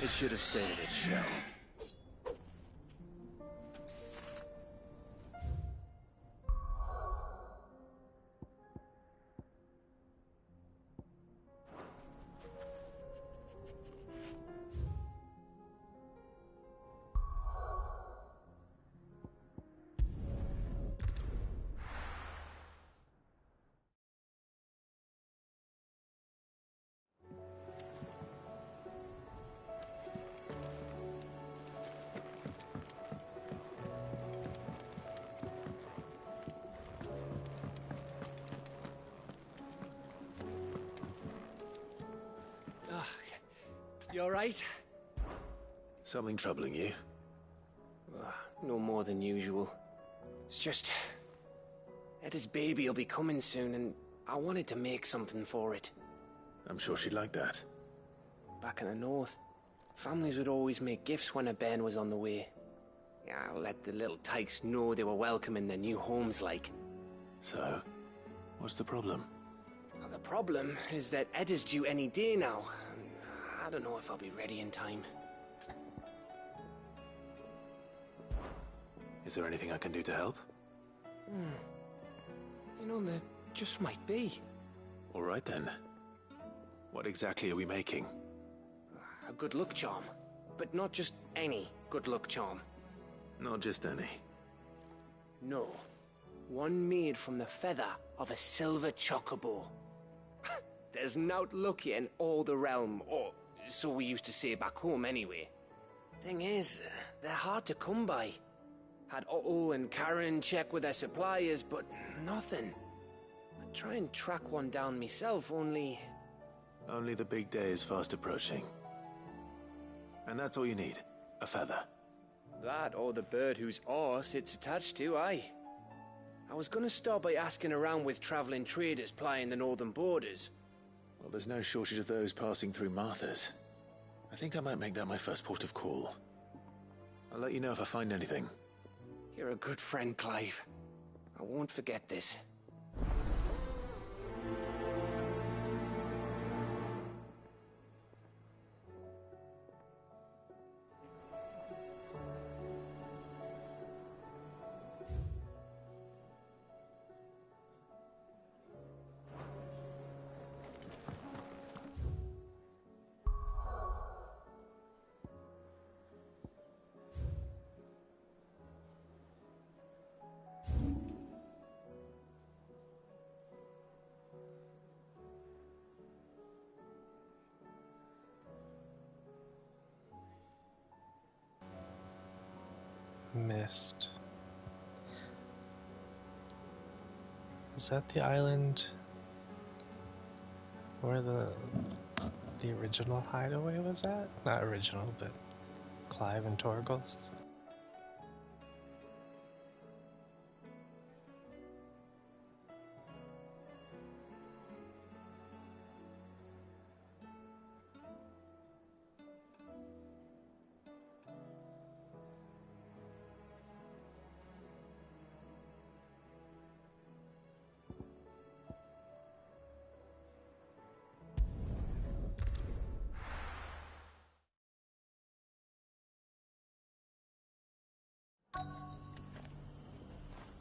It should have stayed in its shell. You alright? Something troubling you? No more than usual. It's just... Etta's baby will be coming soon, and I wanted to make something for it. I'm sure she'd like that. Back in the north, families would always make gifts when a bairn was on the way. Yeah, I'll let the little tykes know they were welcome in their new homes, like. So, what's the problem? Well, the problem is that Etta's due any day now. And I don't know if I'll be ready in time. Is there anything I can do to help? You know, there just might be. All right then. What exactly are we making? A good luck charm. But not just any good luck charm. Not just any. No. One made from the feather of a silver chocobo. There's naught luckier in all the realm, or so we used to say back home anyway. Thing is, they're hard to come by. Had Otto and Karen check with their suppliers, but nothing. I try and track one down myself, only... Only the big day is fast approaching. And that's all you need, a feather. That or the bird whose horse it's attached to, aye. I was gonna start by asking around with traveling traders plying the northern borders. Well, there's no shortage of those passing through Martha's. I think I might make that my first port of call. I'll let you know if I find anything. You're a good friend, Clive. I won't forget this. Mist. Is that the island where the original hideaway was at? Not original, but Clive and Torgal's.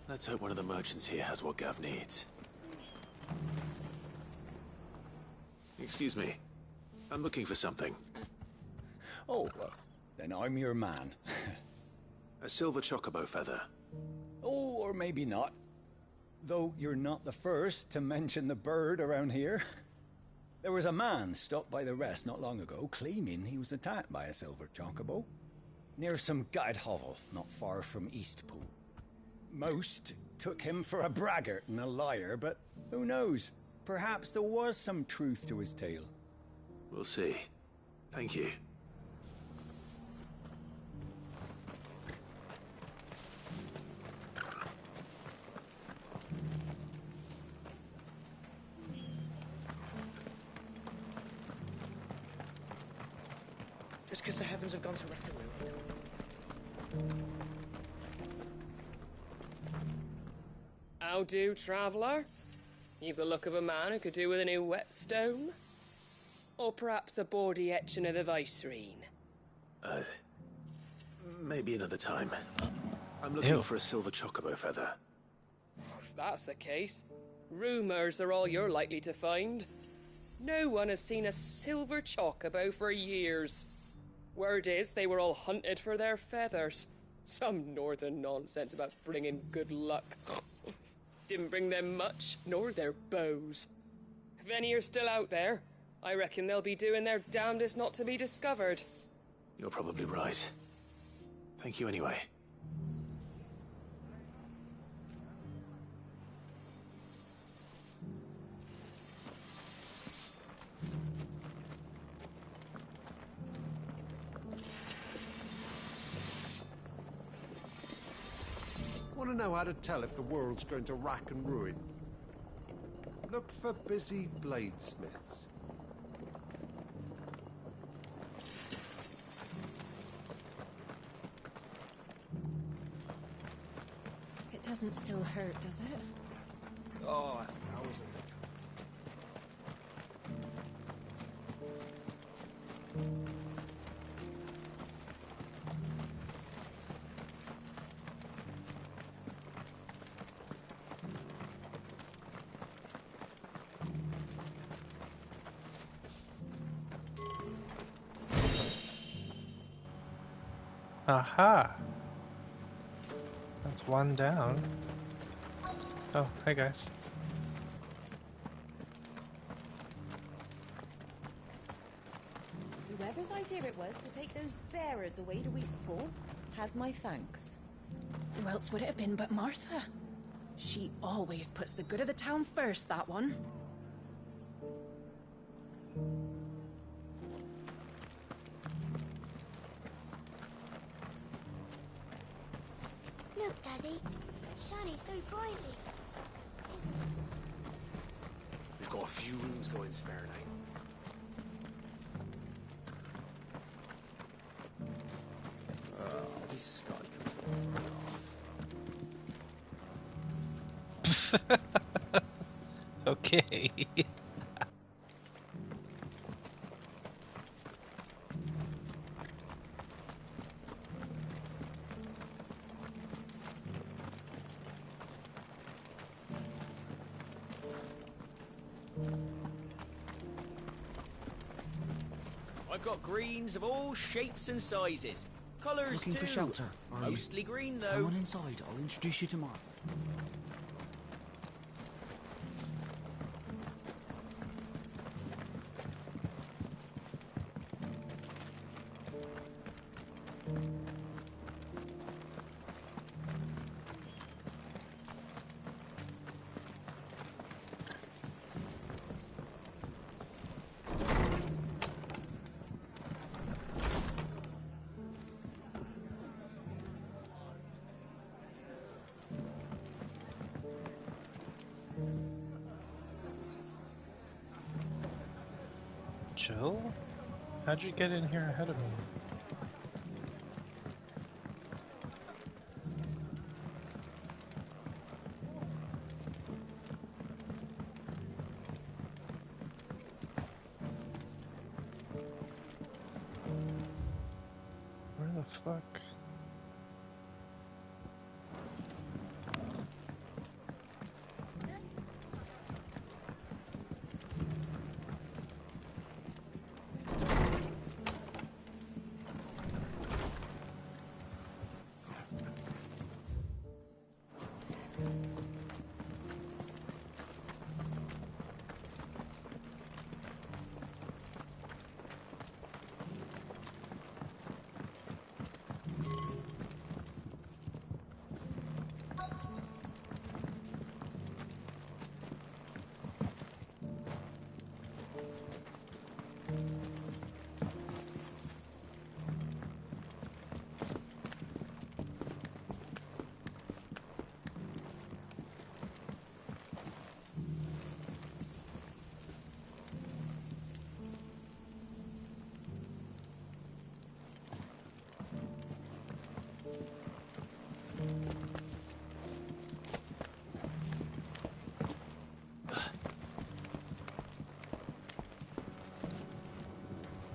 Let's hope one of the merchants here has what Gav needs. Excuse me. I'm looking for something. Oh, then I'm your man. A silver chocobo feather. Oh, or maybe not. Though you're not the first to mention the bird around here. There was a man stopped by the rest not long ago, claiming he was attacked by a silver chocobo. Near some gated hovel, not far from Eastpool. Most took him for a braggart and a liar, but who knows? Perhaps there was some truth to his tale. We'll see. Thank you. Just because the heavens have gone to wreck How do, traveller? You've the look of a man who could do with a new whetstone. Or perhaps a bawdy etching of the Vicereine. Maybe another time. I'm looking for a silver chocobo feather. If that's the case, rumours are all you're likely to find. No one has seen a silver chocobo for years. Word is they were all hunted for their feathers. Some northern nonsense about bringing good luck. Didn't bring them much, nor their bows. If any are still out there, I reckon they'll be doing their damnedest not to be discovered. You're probably right. Thank you anyway. Want to know how to tell if the world's going to rack and ruin? Look for busy bladesmiths. It doesn't still hurt, does it? Oh, 1,000. Aha! That's one down. Oh, hey guys. Whoever's idea it was to take those bearers away to Eastport has my thanks. Who else would it have been but Martha? She always puts the good of the town first, that one. Look, Daddy. It's shining so brightly. Isn't it? We've got a few rooms going spare now. This guy can Okay. I've got greens of all shapes and sizes. Colours Looking too. for shelter, are you? Mostly green though. Come on inside, I'll introduce you to Martha. Jill? How'd you get in here ahead of me? Where the fuck?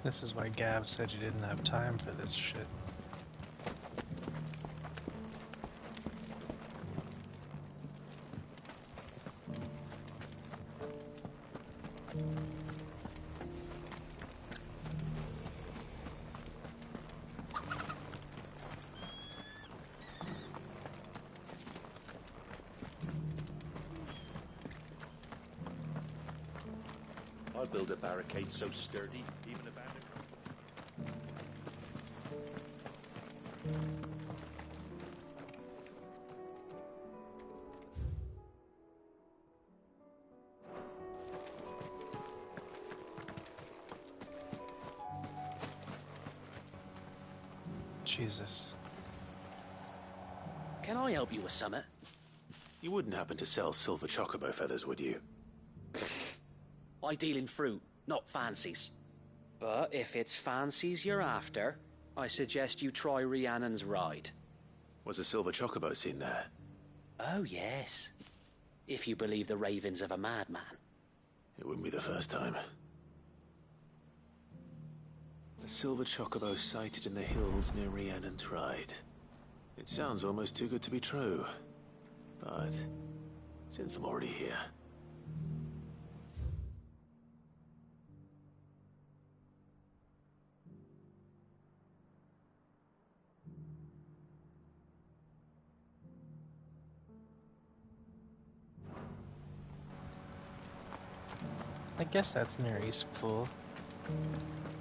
This is why Gav said you didn't have time for this shit. I'll build a barricade so sturdy, even a bandit. Jesus. Can I help you with something? You wouldn't happen to sell silver chocobo feathers, would you? I deal in fruit, not fancies. But if it's fancies you're after, I suggest you try Rhiannon's ride. Was a silver chocobo seen there? Oh, yes. If you believe the ravings of a madman. It wouldn't be the first time. A silver chocobo sighted in the hills near Rhiannon's Ride. It sounds almost too good to be true. But since I'm already here... I guess that's near Eastpool.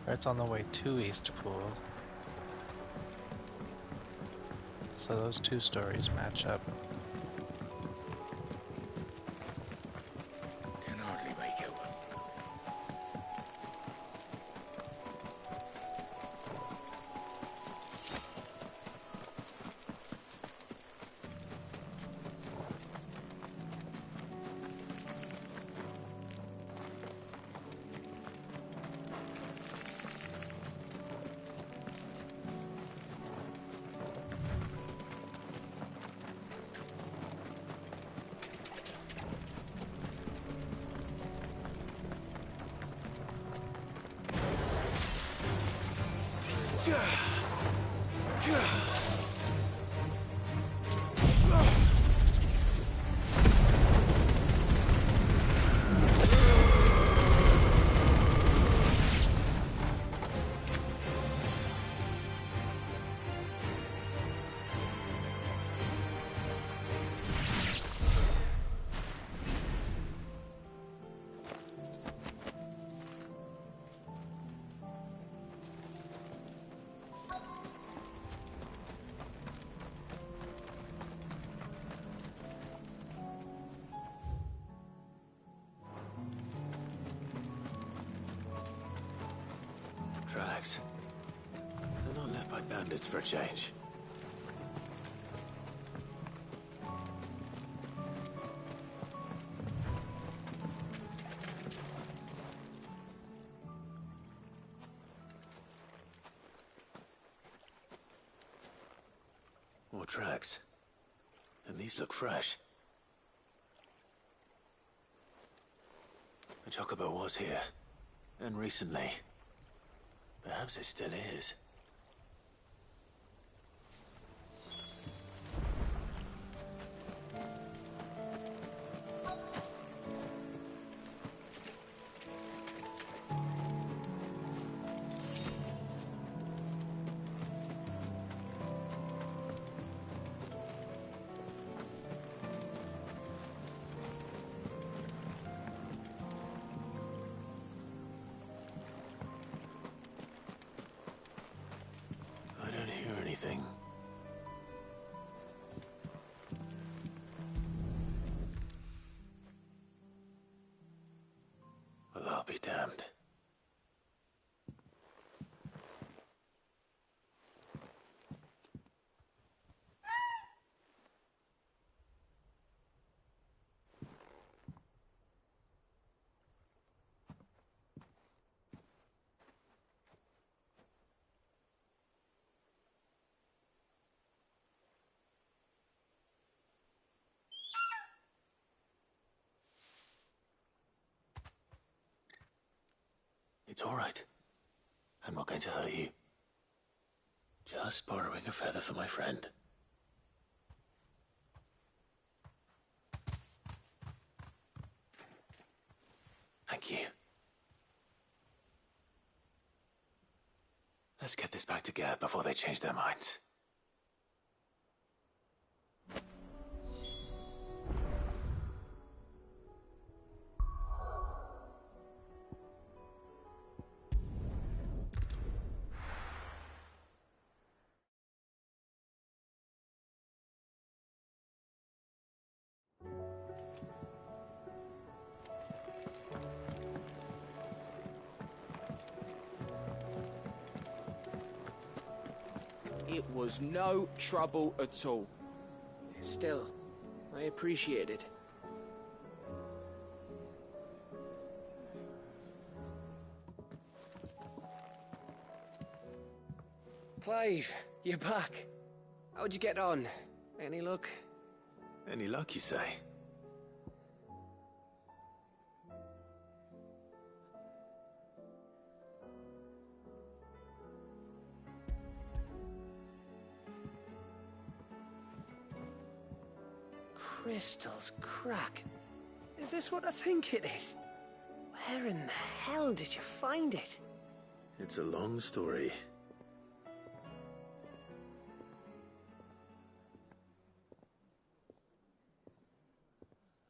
Or it's on the way to Eastpool. So those two stories match up. Can hardly make out. Tracks. They're not left by bandits for a change. More tracks. And these look fresh. The chocobo was here. And recently. Perhaps it still is. Anything. Well, I'll be damned. It's all right. I'm not going to hurt you. Just borrowing a feather for my friend. Thank you. Let's get this back to Gav before they change their minds. It was no trouble at all. Still, I appreciate it. Clive, you're back. How'd you get on? Any luck? Any luck, you say? Crystal's crack. Is this what I think it is? Where in the hell did you find it? It's a long story.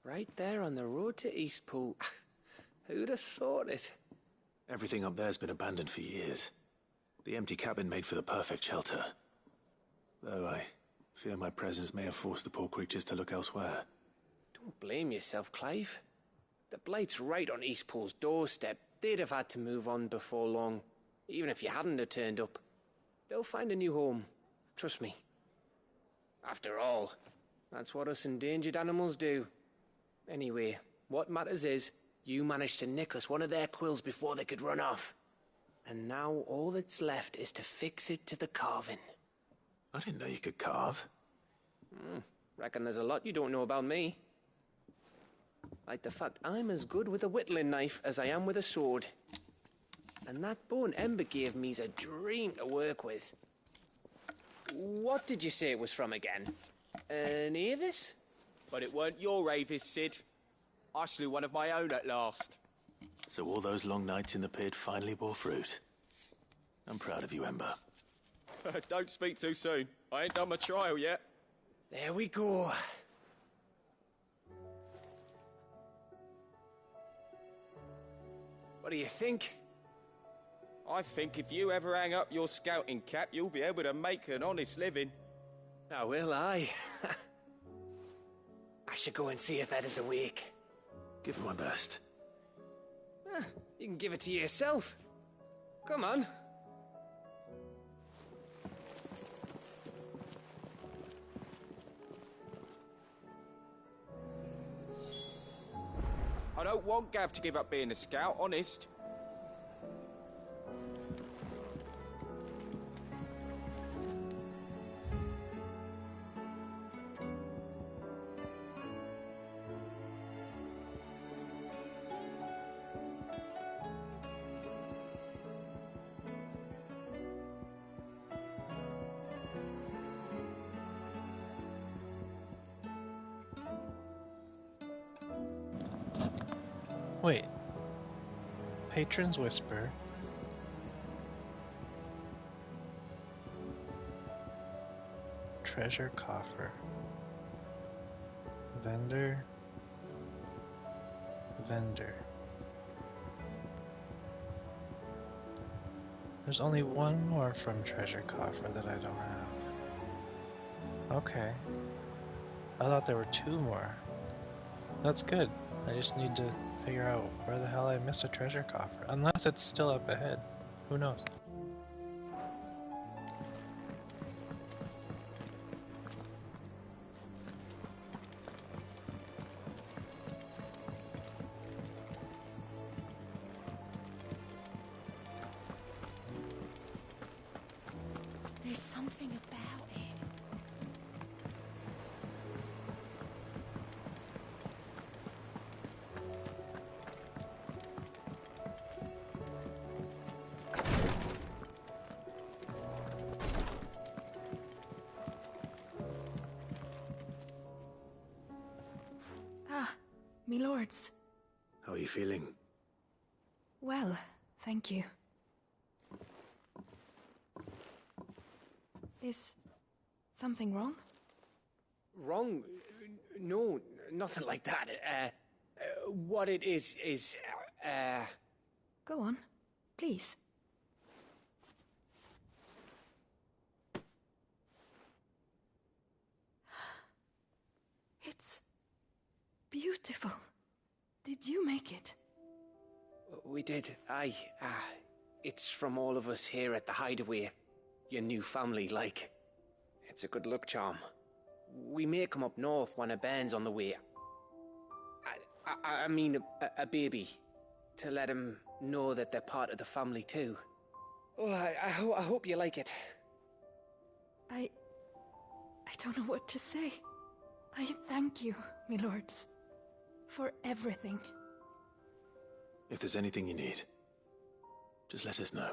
Right there on the road to Eastpool. Who'd have thought it? Everything up there's been abandoned for years. The empty cabin made for the perfect shelter. Though I fear my presence may have forced the poor creatures to look elsewhere. Don't blame yourself, Clive. The Blight's right on Eastpool's doorstep. They'd have had to move on before long, even if you hadn't have turned up. They'll find a new home. Trust me. After all, that's what us endangered animals do. Anyway, what matters is, you managed to nick us one of their quills before they could run off. And now all that's left is to fix it to the carving. I didn't know you could carve. Reckon there's a lot you don't know about me. Like the fact I'm as good with a whittling knife as I am with a sword. And that bone Ember gave me's a dream to work with. What did you say it was from again? An Avis? But it weren't your Avis, Sid. I slew one of my own at last. So all those long nights in the pit finally bore fruit. I'm proud of you, Ember. Don't speak too soon. I ain't done my trial yet. There we go. What do you think? I think if you ever hang up your scouting cap, you'll be able to make an honest living. Oh, will I? I should go and see if Ed is awake. Give it my best. You can give it to yourself. Come on. I don't want Gav to give up being a scout, honest. Wait. Patron's Whisper. Treasure Coffer. Vendor. Vendor. There's only one more from Treasure Coffer that I don't have. Okay. I thought there were two more. That's good. I just need to figure out where the hell I missed a treasure coffer. Unless it's still up ahead. Who knows? There's something about it. Me lords. How are you feeling? Well, thank you. Is something wrong? Wrong? No, nothing like that. What it is... Go on, please. It's beautiful. Did you make it? We did. Aye. It's from all of us here at the Hideaway. Your new family, like. It's a good luck charm. We may come up north when a bairn's on the way. I mean a baby. To let him know that they're part of the family too. Oh, I hope you like it. I don't know what to say. I thank you, my lords, for everything. If there's anything you need, just let us know.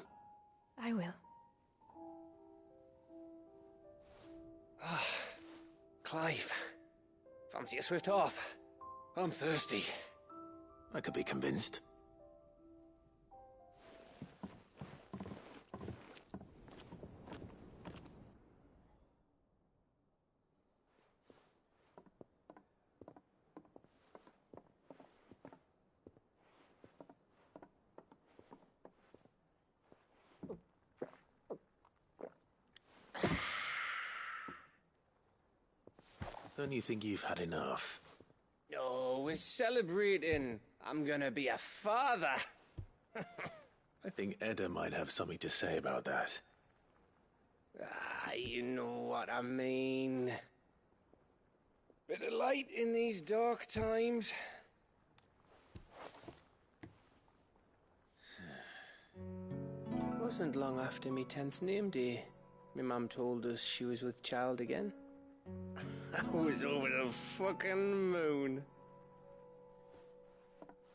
I will. Clive, fancy a swift off? I'm thirsty. I could be convinced. Don't you think you've had enough? No, we're celebrating. I'm gonna be a father. I think Edda might have something to say about that. You know what I mean. Bit of light in these dark times. Wasn't long after me 10th name day. My mum told us she was with child again. I was over the fucking moon.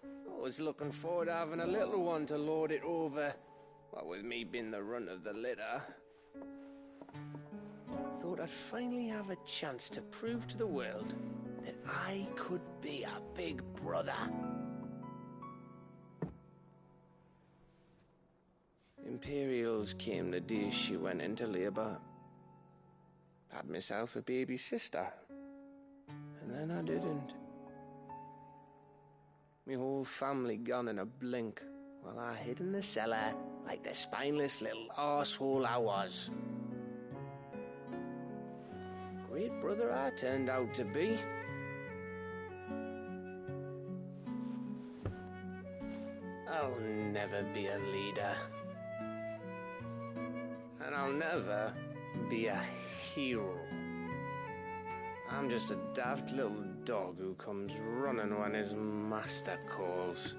I was looking forward to having a little one to lord it over, what with me being the runt of the litter. Thought I'd finally have a chance to prove to the world that I could be a big brother. Imperials came the day she went into labour. Had myself a baby sister, and then I didn't. My whole family gone in a blink, while I hid in the cellar like the spineless little arsehole I was. Great brother I turned out to be. I'll never be a leader. And I'll never be a hero. I'm just a daft little dog who comes running when his master calls.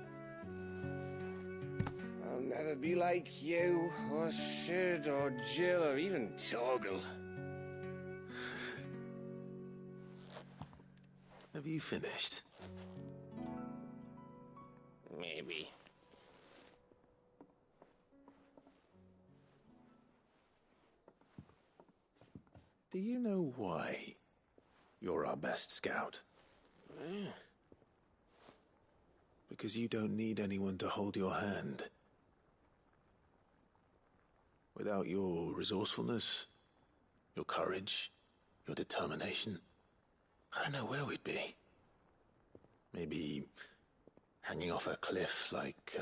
I'll never be like you, or Sid, or Jill, or even Torgal. Have you finished? Maybe. Do you know why you're our best scout? Because you don't need anyone to hold your hand. Without your resourcefulness, your courage, your determination, I don't know where we'd be. Maybe hanging off a cliff like,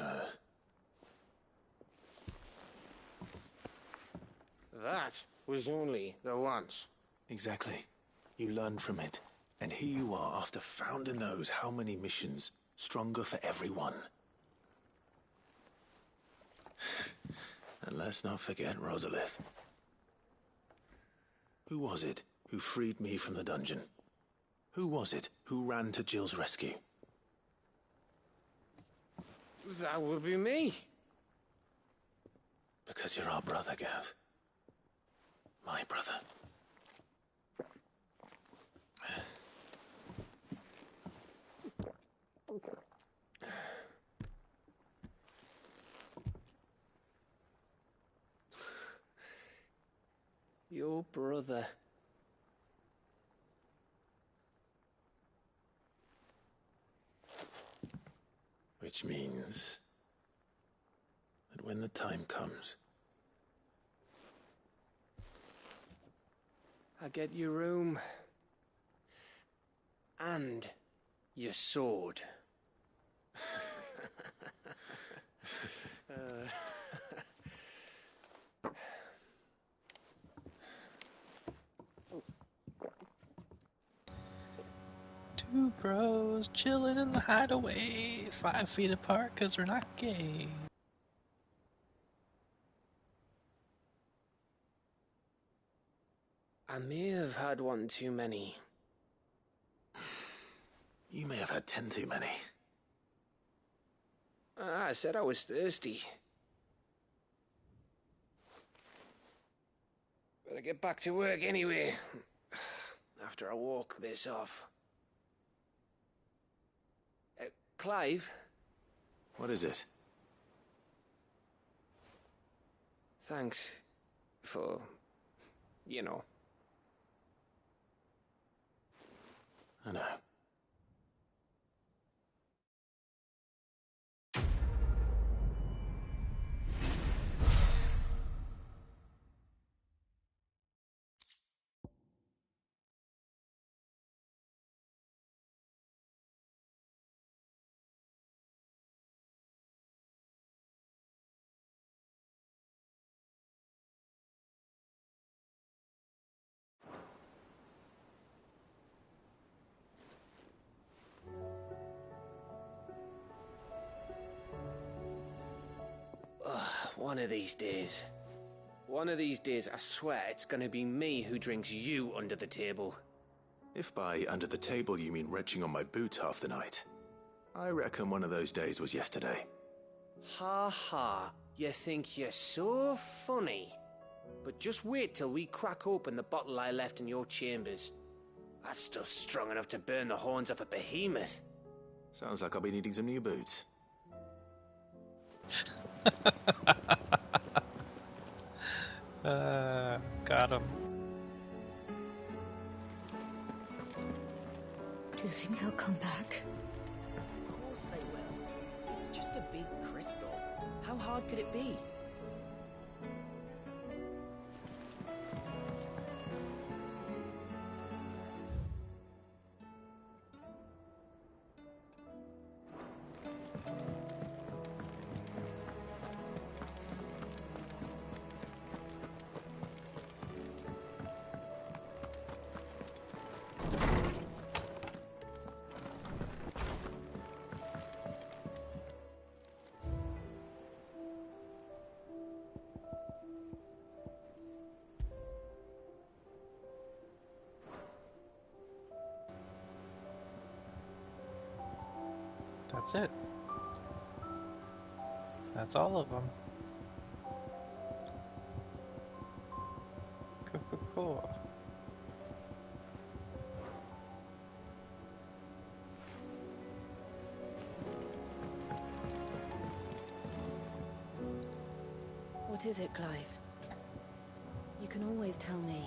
That was only the once. Exactly. You learned from it. And here you are after Founder knows how many missions, stronger for everyone. And let's not forget Rosalith. Who was it who freed me from the dungeon? Who was it who ran to Jill's rescue? That would be me. Because you're our brother, Gav. My brother. Your brother. Which means that when the time comes, I get your room. And your sword. Two bros chilling in the hideaway, 5 feet apart 'cause we're not gay. I may have had one too many. You may have had 10 too many. I said I was thirsty. Better get back to work anyway, after I walk this off. Clive? What is it? Thanks for, you know. I know. One of these days. One of these days, I swear it's gonna be me who drinks you under the table. If by under the table you mean retching on my boots half the night, I reckon one of those days was yesterday. Ha ha, you think you're so funny. But just wait till we crack open the bottle I left in your chambers. That stuff's strong enough to burn the horns off a behemoth. Sounds like I'll be needing some new boots. Got him. Do you think they'll come back? Of course they will. It's just a big crystal. How hard could it be? That's it. That's all of them. Cool. What is it, Clive? You can always tell me.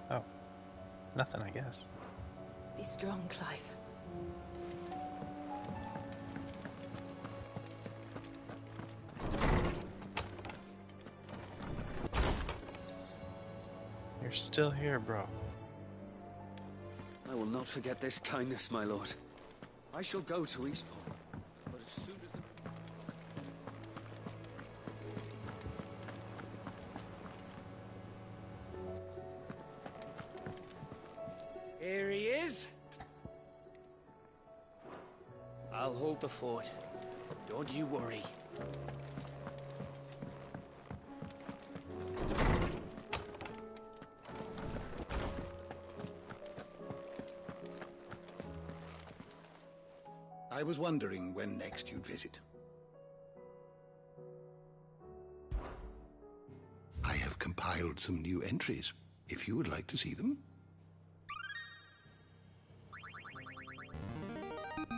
Oh, nothing, I guess. Be strong, Clive. You're still here, bro. I will not forget this kindness, my lord. I shall go to Eastport, but as soon as... Here he is. I'll hold the fort. Don't you worry. I was wondering when next you'd visit. I have compiled some new entries, if you would like to see them.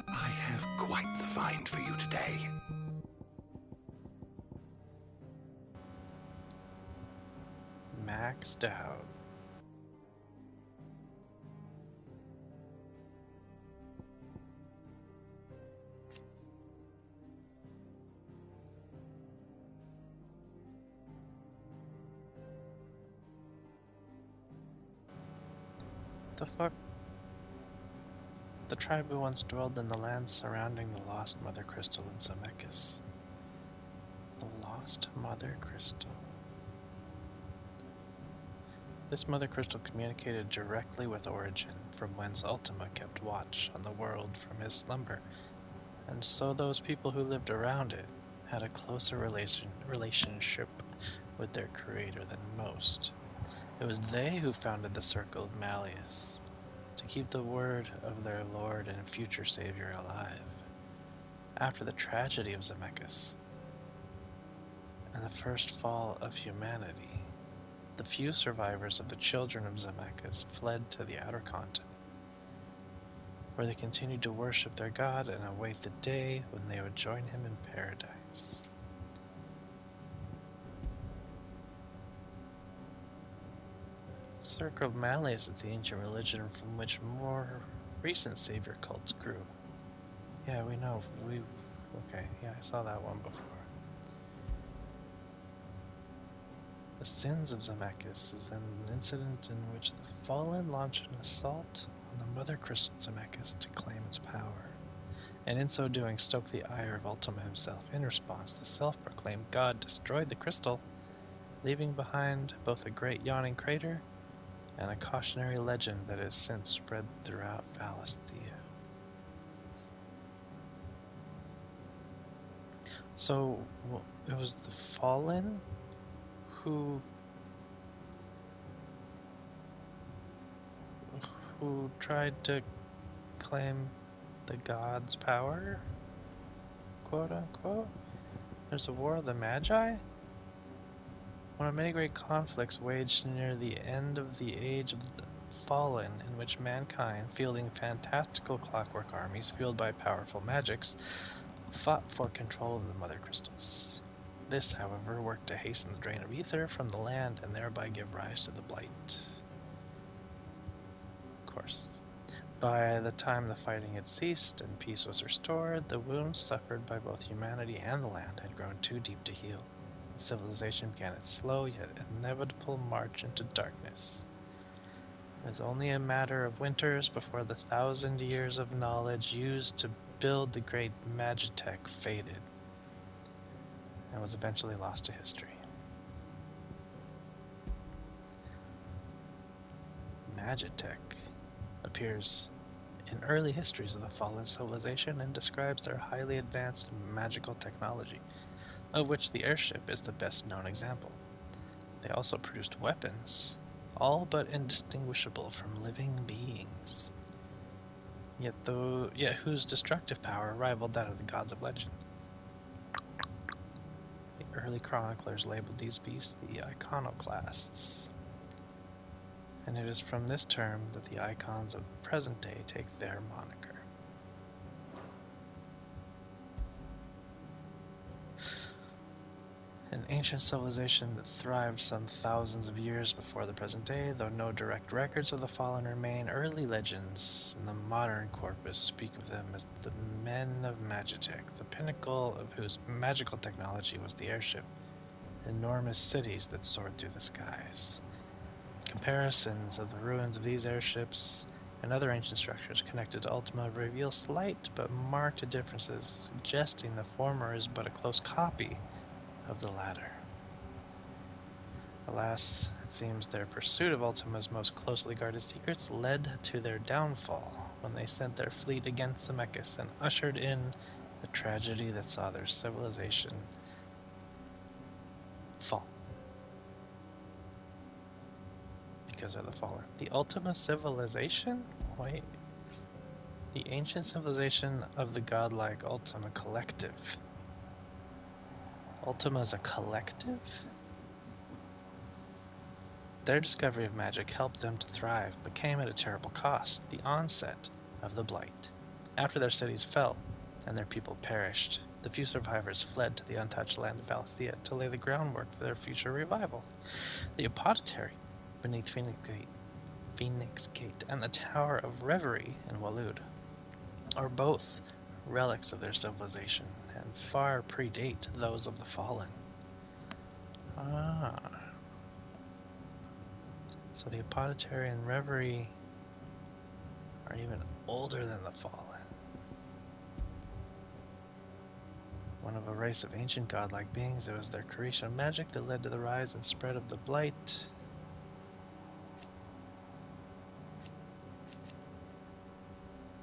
I have quite the find for you today. Maxed out. The fuck? The tribe who once dwelled in the lands surrounding the lost Mother Crystal in Zemeckis. The lost Mother Crystal. This Mother Crystal communicated directly with Origin, from whence Ultima kept watch on the world from his slumber, and so those people who lived around it had a closer relationship with their creator than most. It was they who founded the Circle of Malleus, to keep the word of their lord and future savior alive. After the tragedy of Zemeckis and the first fall of humanity, the few survivors of the children of Zemeckis fled to the outer continent, where they continued to worship their god and await the day when they would join him in paradise. Circle of Malleus is the ancient religion from which more recent savior cults grew. Yeah, we know. Okay, yeah, I saw that one before. The sins of Zemeckis is an incident in which the Fallen launched an assault on the Mother Crystal Zemeckis to claim its power, and in so doing stoked the ire of Ultima himself. In response, the self-proclaimed god destroyed the crystal, leaving behind both a great yawning crater and a cautionary legend that has since spread throughout Valisthea. So, it was the Fallen who tried to claim the god's power, quote unquote. There's a war of the Magi? One of many great conflicts waged near the end of the Age of the Fallen, in which mankind, fielding fantastical clockwork armies fueled by powerful magics, fought for control of the Mother Crystals. This, however, worked to hasten the drain of ether from the land and thereby give rise to the Blight. Of course. By the time the fighting had ceased and peace was restored, the wounds suffered by both humanity and the land had grown too deep to heal. Civilization began its slow yet inevitable march into darkness. It was only a matter of winters before the 1,000 years of knowledge used to build the great Magitech faded and was eventually lost to history. Magitech appears in early histories of the fallen civilization and describes their highly advanced magical technology, of which the airship is the best known example. They also produced weapons, all but indistinguishable from living beings, yet whose destructive power rivaled that of the gods of legend. The early chroniclers labeled these beasts the iconoclasts, and it is from this term that the icons of the present day take their moniker. An ancient civilization that thrived some thousands of years before the present day, though no direct records of the fallen remain, early legends in the modern corpus speak of them as the Men of Magitech, the pinnacle of whose magical technology was the airship, enormous cities that soared through the skies. Comparisons of the ruins of these airships and other ancient structures connected to Ultima reveal slight but marked differences, suggesting the former is but a close copy of the latter. Alas, it seems their pursuit of Ultima's most closely guarded secrets led to their downfall when they sent their fleet against Zemeckis and ushered in the tragedy that saw their civilization fall. Because of the Fallen. The Ultima civilization? Wait. The ancient civilization of the godlike Ultima collective. Ultima is a collective? Their discovery of magic helped them to thrive, but came at a terrible cost, the onset of the Blight. After their cities fell, and their people perished, the few survivors fled to the untouched land of Valisthea to lay the groundwork for their future revival. The Apothecary, beneath Phoenix Gate, and the Tower of Reverie in Waloed, are both relics of their civilization, and far predate those of the Fallen. So the Apothecary and Reverie are even older than the Fallen. One of a race of ancient godlike beings, it was their creation of magic that led to the rise and spread of the Blight.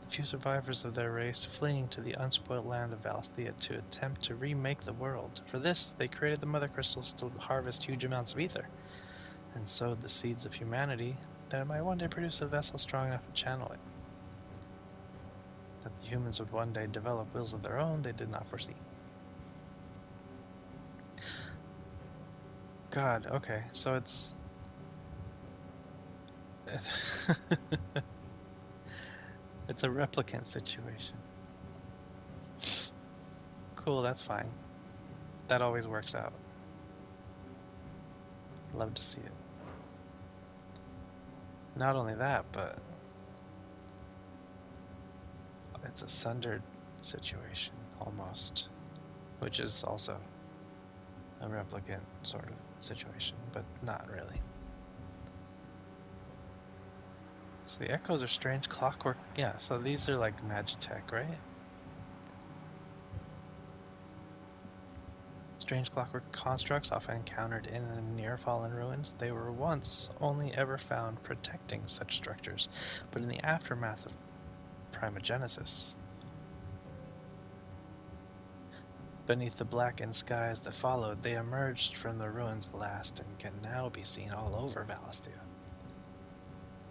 The few survivors of their race fleeing to the unspoiled land of Valisthea to attempt to remake the world. For this, they created the Mother Crystals to harvest huge amounts of ether, and sowed the seeds of humanity, that it might one day produce a vessel strong enough to channel it. That the humans would one day develop wills of their own, they did not foresee. God, okay, so it's... it's a replicant situation. Cool, that's fine. That always works out. Love to see it. Not only that, but it's a sundered situation, almost, which is also a replicant sort of situation, but not really. So the echoes are strange clockwork. Yeah, so these are like Magitech, right? Strange clockwork constructs often encountered in and near fallen ruins. They were once only ever found protecting such structures, but in the aftermath of primogenesis, beneath the blackened skies that followed, they emerged from the ruins at last and can now be seen all over Valisthea.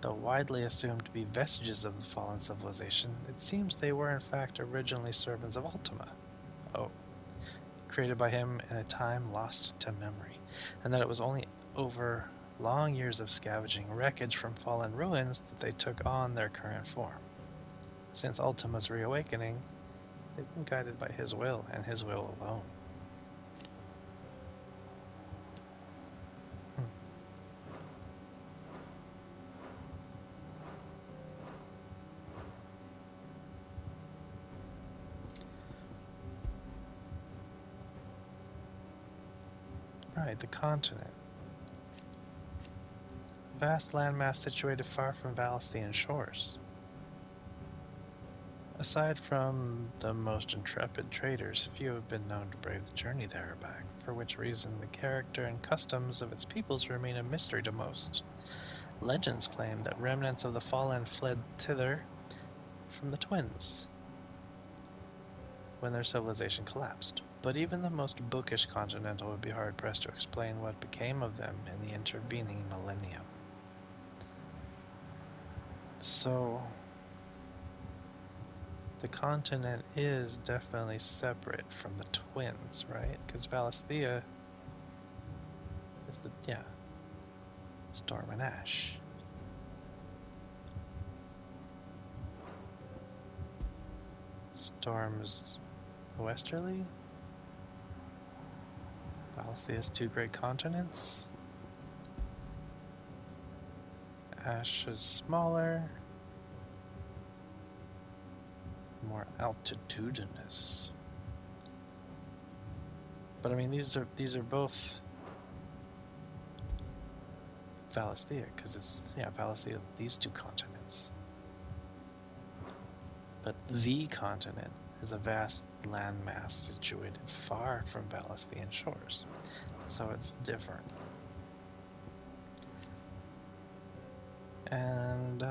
Though widely assumed to be vestiges of the fallen civilization, it seems they were in fact originally servants of Ultima. Oh. Created by him in a time lost to memory, and that it was only over long years of scavenging wreckage from fallen ruins that they took on their current form. Since Ultima's reawakening, they've been guided by his will, and his will alone. Right, the continent. Vast landmass situated far from Valisthean shores. Aside from the most intrepid traders, few have been known to brave the journey there or back, for which reason the character and customs of its peoples remain a mystery to most. Legends claim that remnants of the fallen fled thither from the twins when their civilization collapsed, but even the most bookish continental would be hard-pressed to explain what became of them in the intervening millennium. So, the continent is definitely separate from the twins, right? Because Valisthea is Storm and Ash. Storm's westerly. Valisthea has two great continents. Ash is smaller, more altitudinous. But I mean, these are both Valisthea, because it's Valisthea, these two continents. But the continent is a vast landmass situated far from Valisthean shores, so it's different. And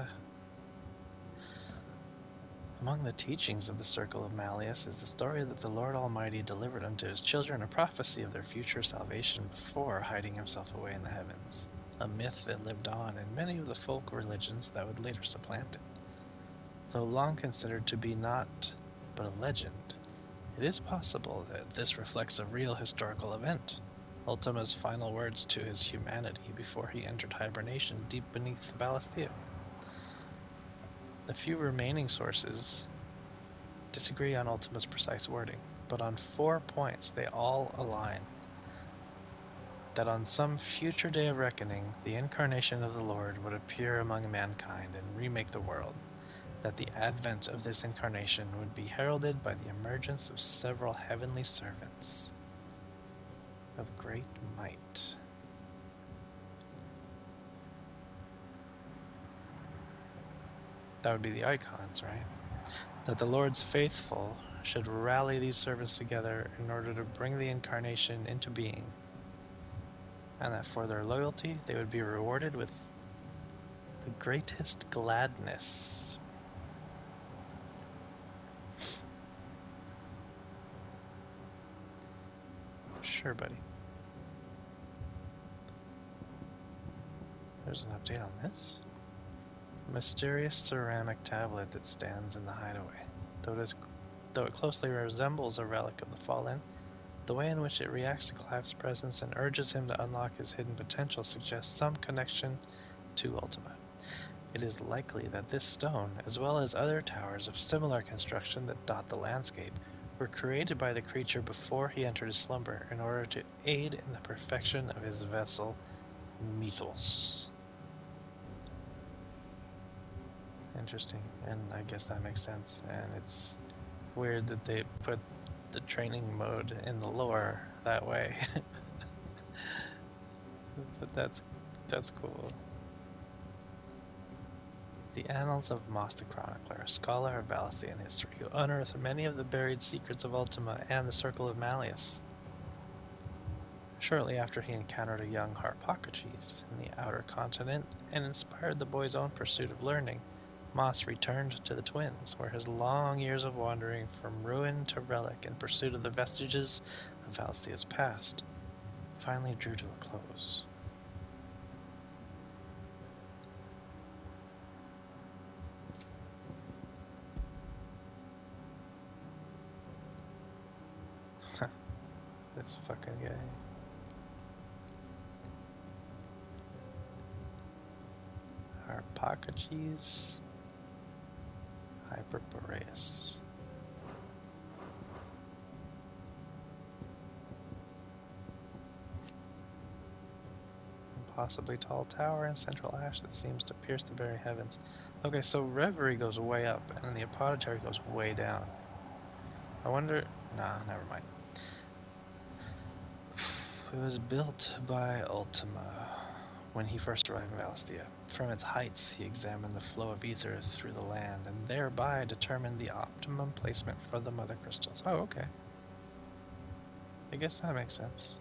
among the teachings of the Circle of Malleus is the story that the Lord Almighty delivered unto his children a prophecy of their future salvation before hiding himself away in the heavens, a myth that lived on in many of the folk religions that would later supplant it. Though long considered to be naught but a legend, it is possible that this reflects a real historical event, Ultima's final words to his humanity before he entered hibernation deep beneath Valisthea. The few remaining sources disagree on Ultima's precise wording, but on 4 points they all align. That on some future day of reckoning, the incarnation of the Lord would appear among mankind and remake the world. That the advent of this incarnation would be heralded by the emergence of several heavenly servants of great might. That would be the icons, right? That the Lord's faithful should rally these servants together in order to bring the incarnation into being, and that for their loyalty they would be rewarded with the greatest gladness. Sure, buddy. There's an update on this. A mysterious ceramic tablet that stands in the hideaway. Though it closely resembles a relic of the fallen, the way in which it reacts to Clive's presence and urges him to unlock his hidden potential suggests some connection to Ultima. It is likely that this stone, as well as other towers of similar construction that dot the landscape, were created by the creature before he entered his slumber in order to aid in the perfection of his vessel, Mythos. Interesting, and I guess that makes sense, and it's weird that they put the training mode in the lore that way. But that's cool. The Annals of Moss the Chronicler, a scholar of Valician history, who unearthed many of the buried secrets of Ultima and the Circle of Malleus. Shortly after he encountered a young Harpocrates in the outer continent and inspired the boy's own pursuit of learning, Moss returned to the Twins, where his long years of wandering from ruin to relic in pursuit of the vestiges of Valicia's past finally drew to a close. This fucking guy. Harpocrates Hyperboreus. Impossibly tall tower in central ash that seems to pierce the very heavens. Okay, so Reverie goes way up, and the Apothecary goes way down. I wonder... Nah, never mind. It was built by Ultima when he first arrived in Valistia. From its heights, he examined the flow of ether through the land, and thereby determined the optimum placement for the mother crystals. Oh, okay. I guess that makes sense.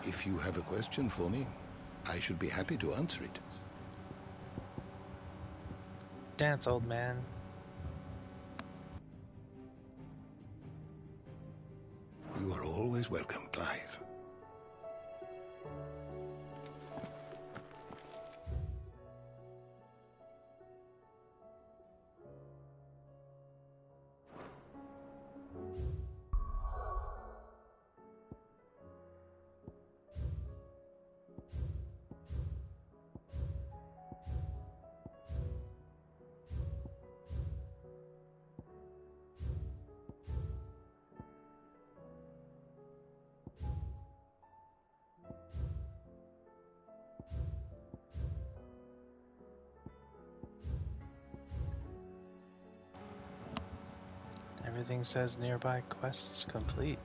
If you have a question for me, I should be happy to answer it. Dance, old man. You are always welcome, Clive. Everything says nearby quests complete.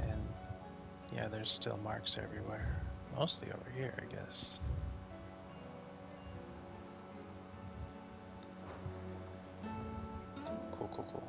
And yeah, there's still marks everywhere. Mostly over here, I guess. Cool, cool, cool.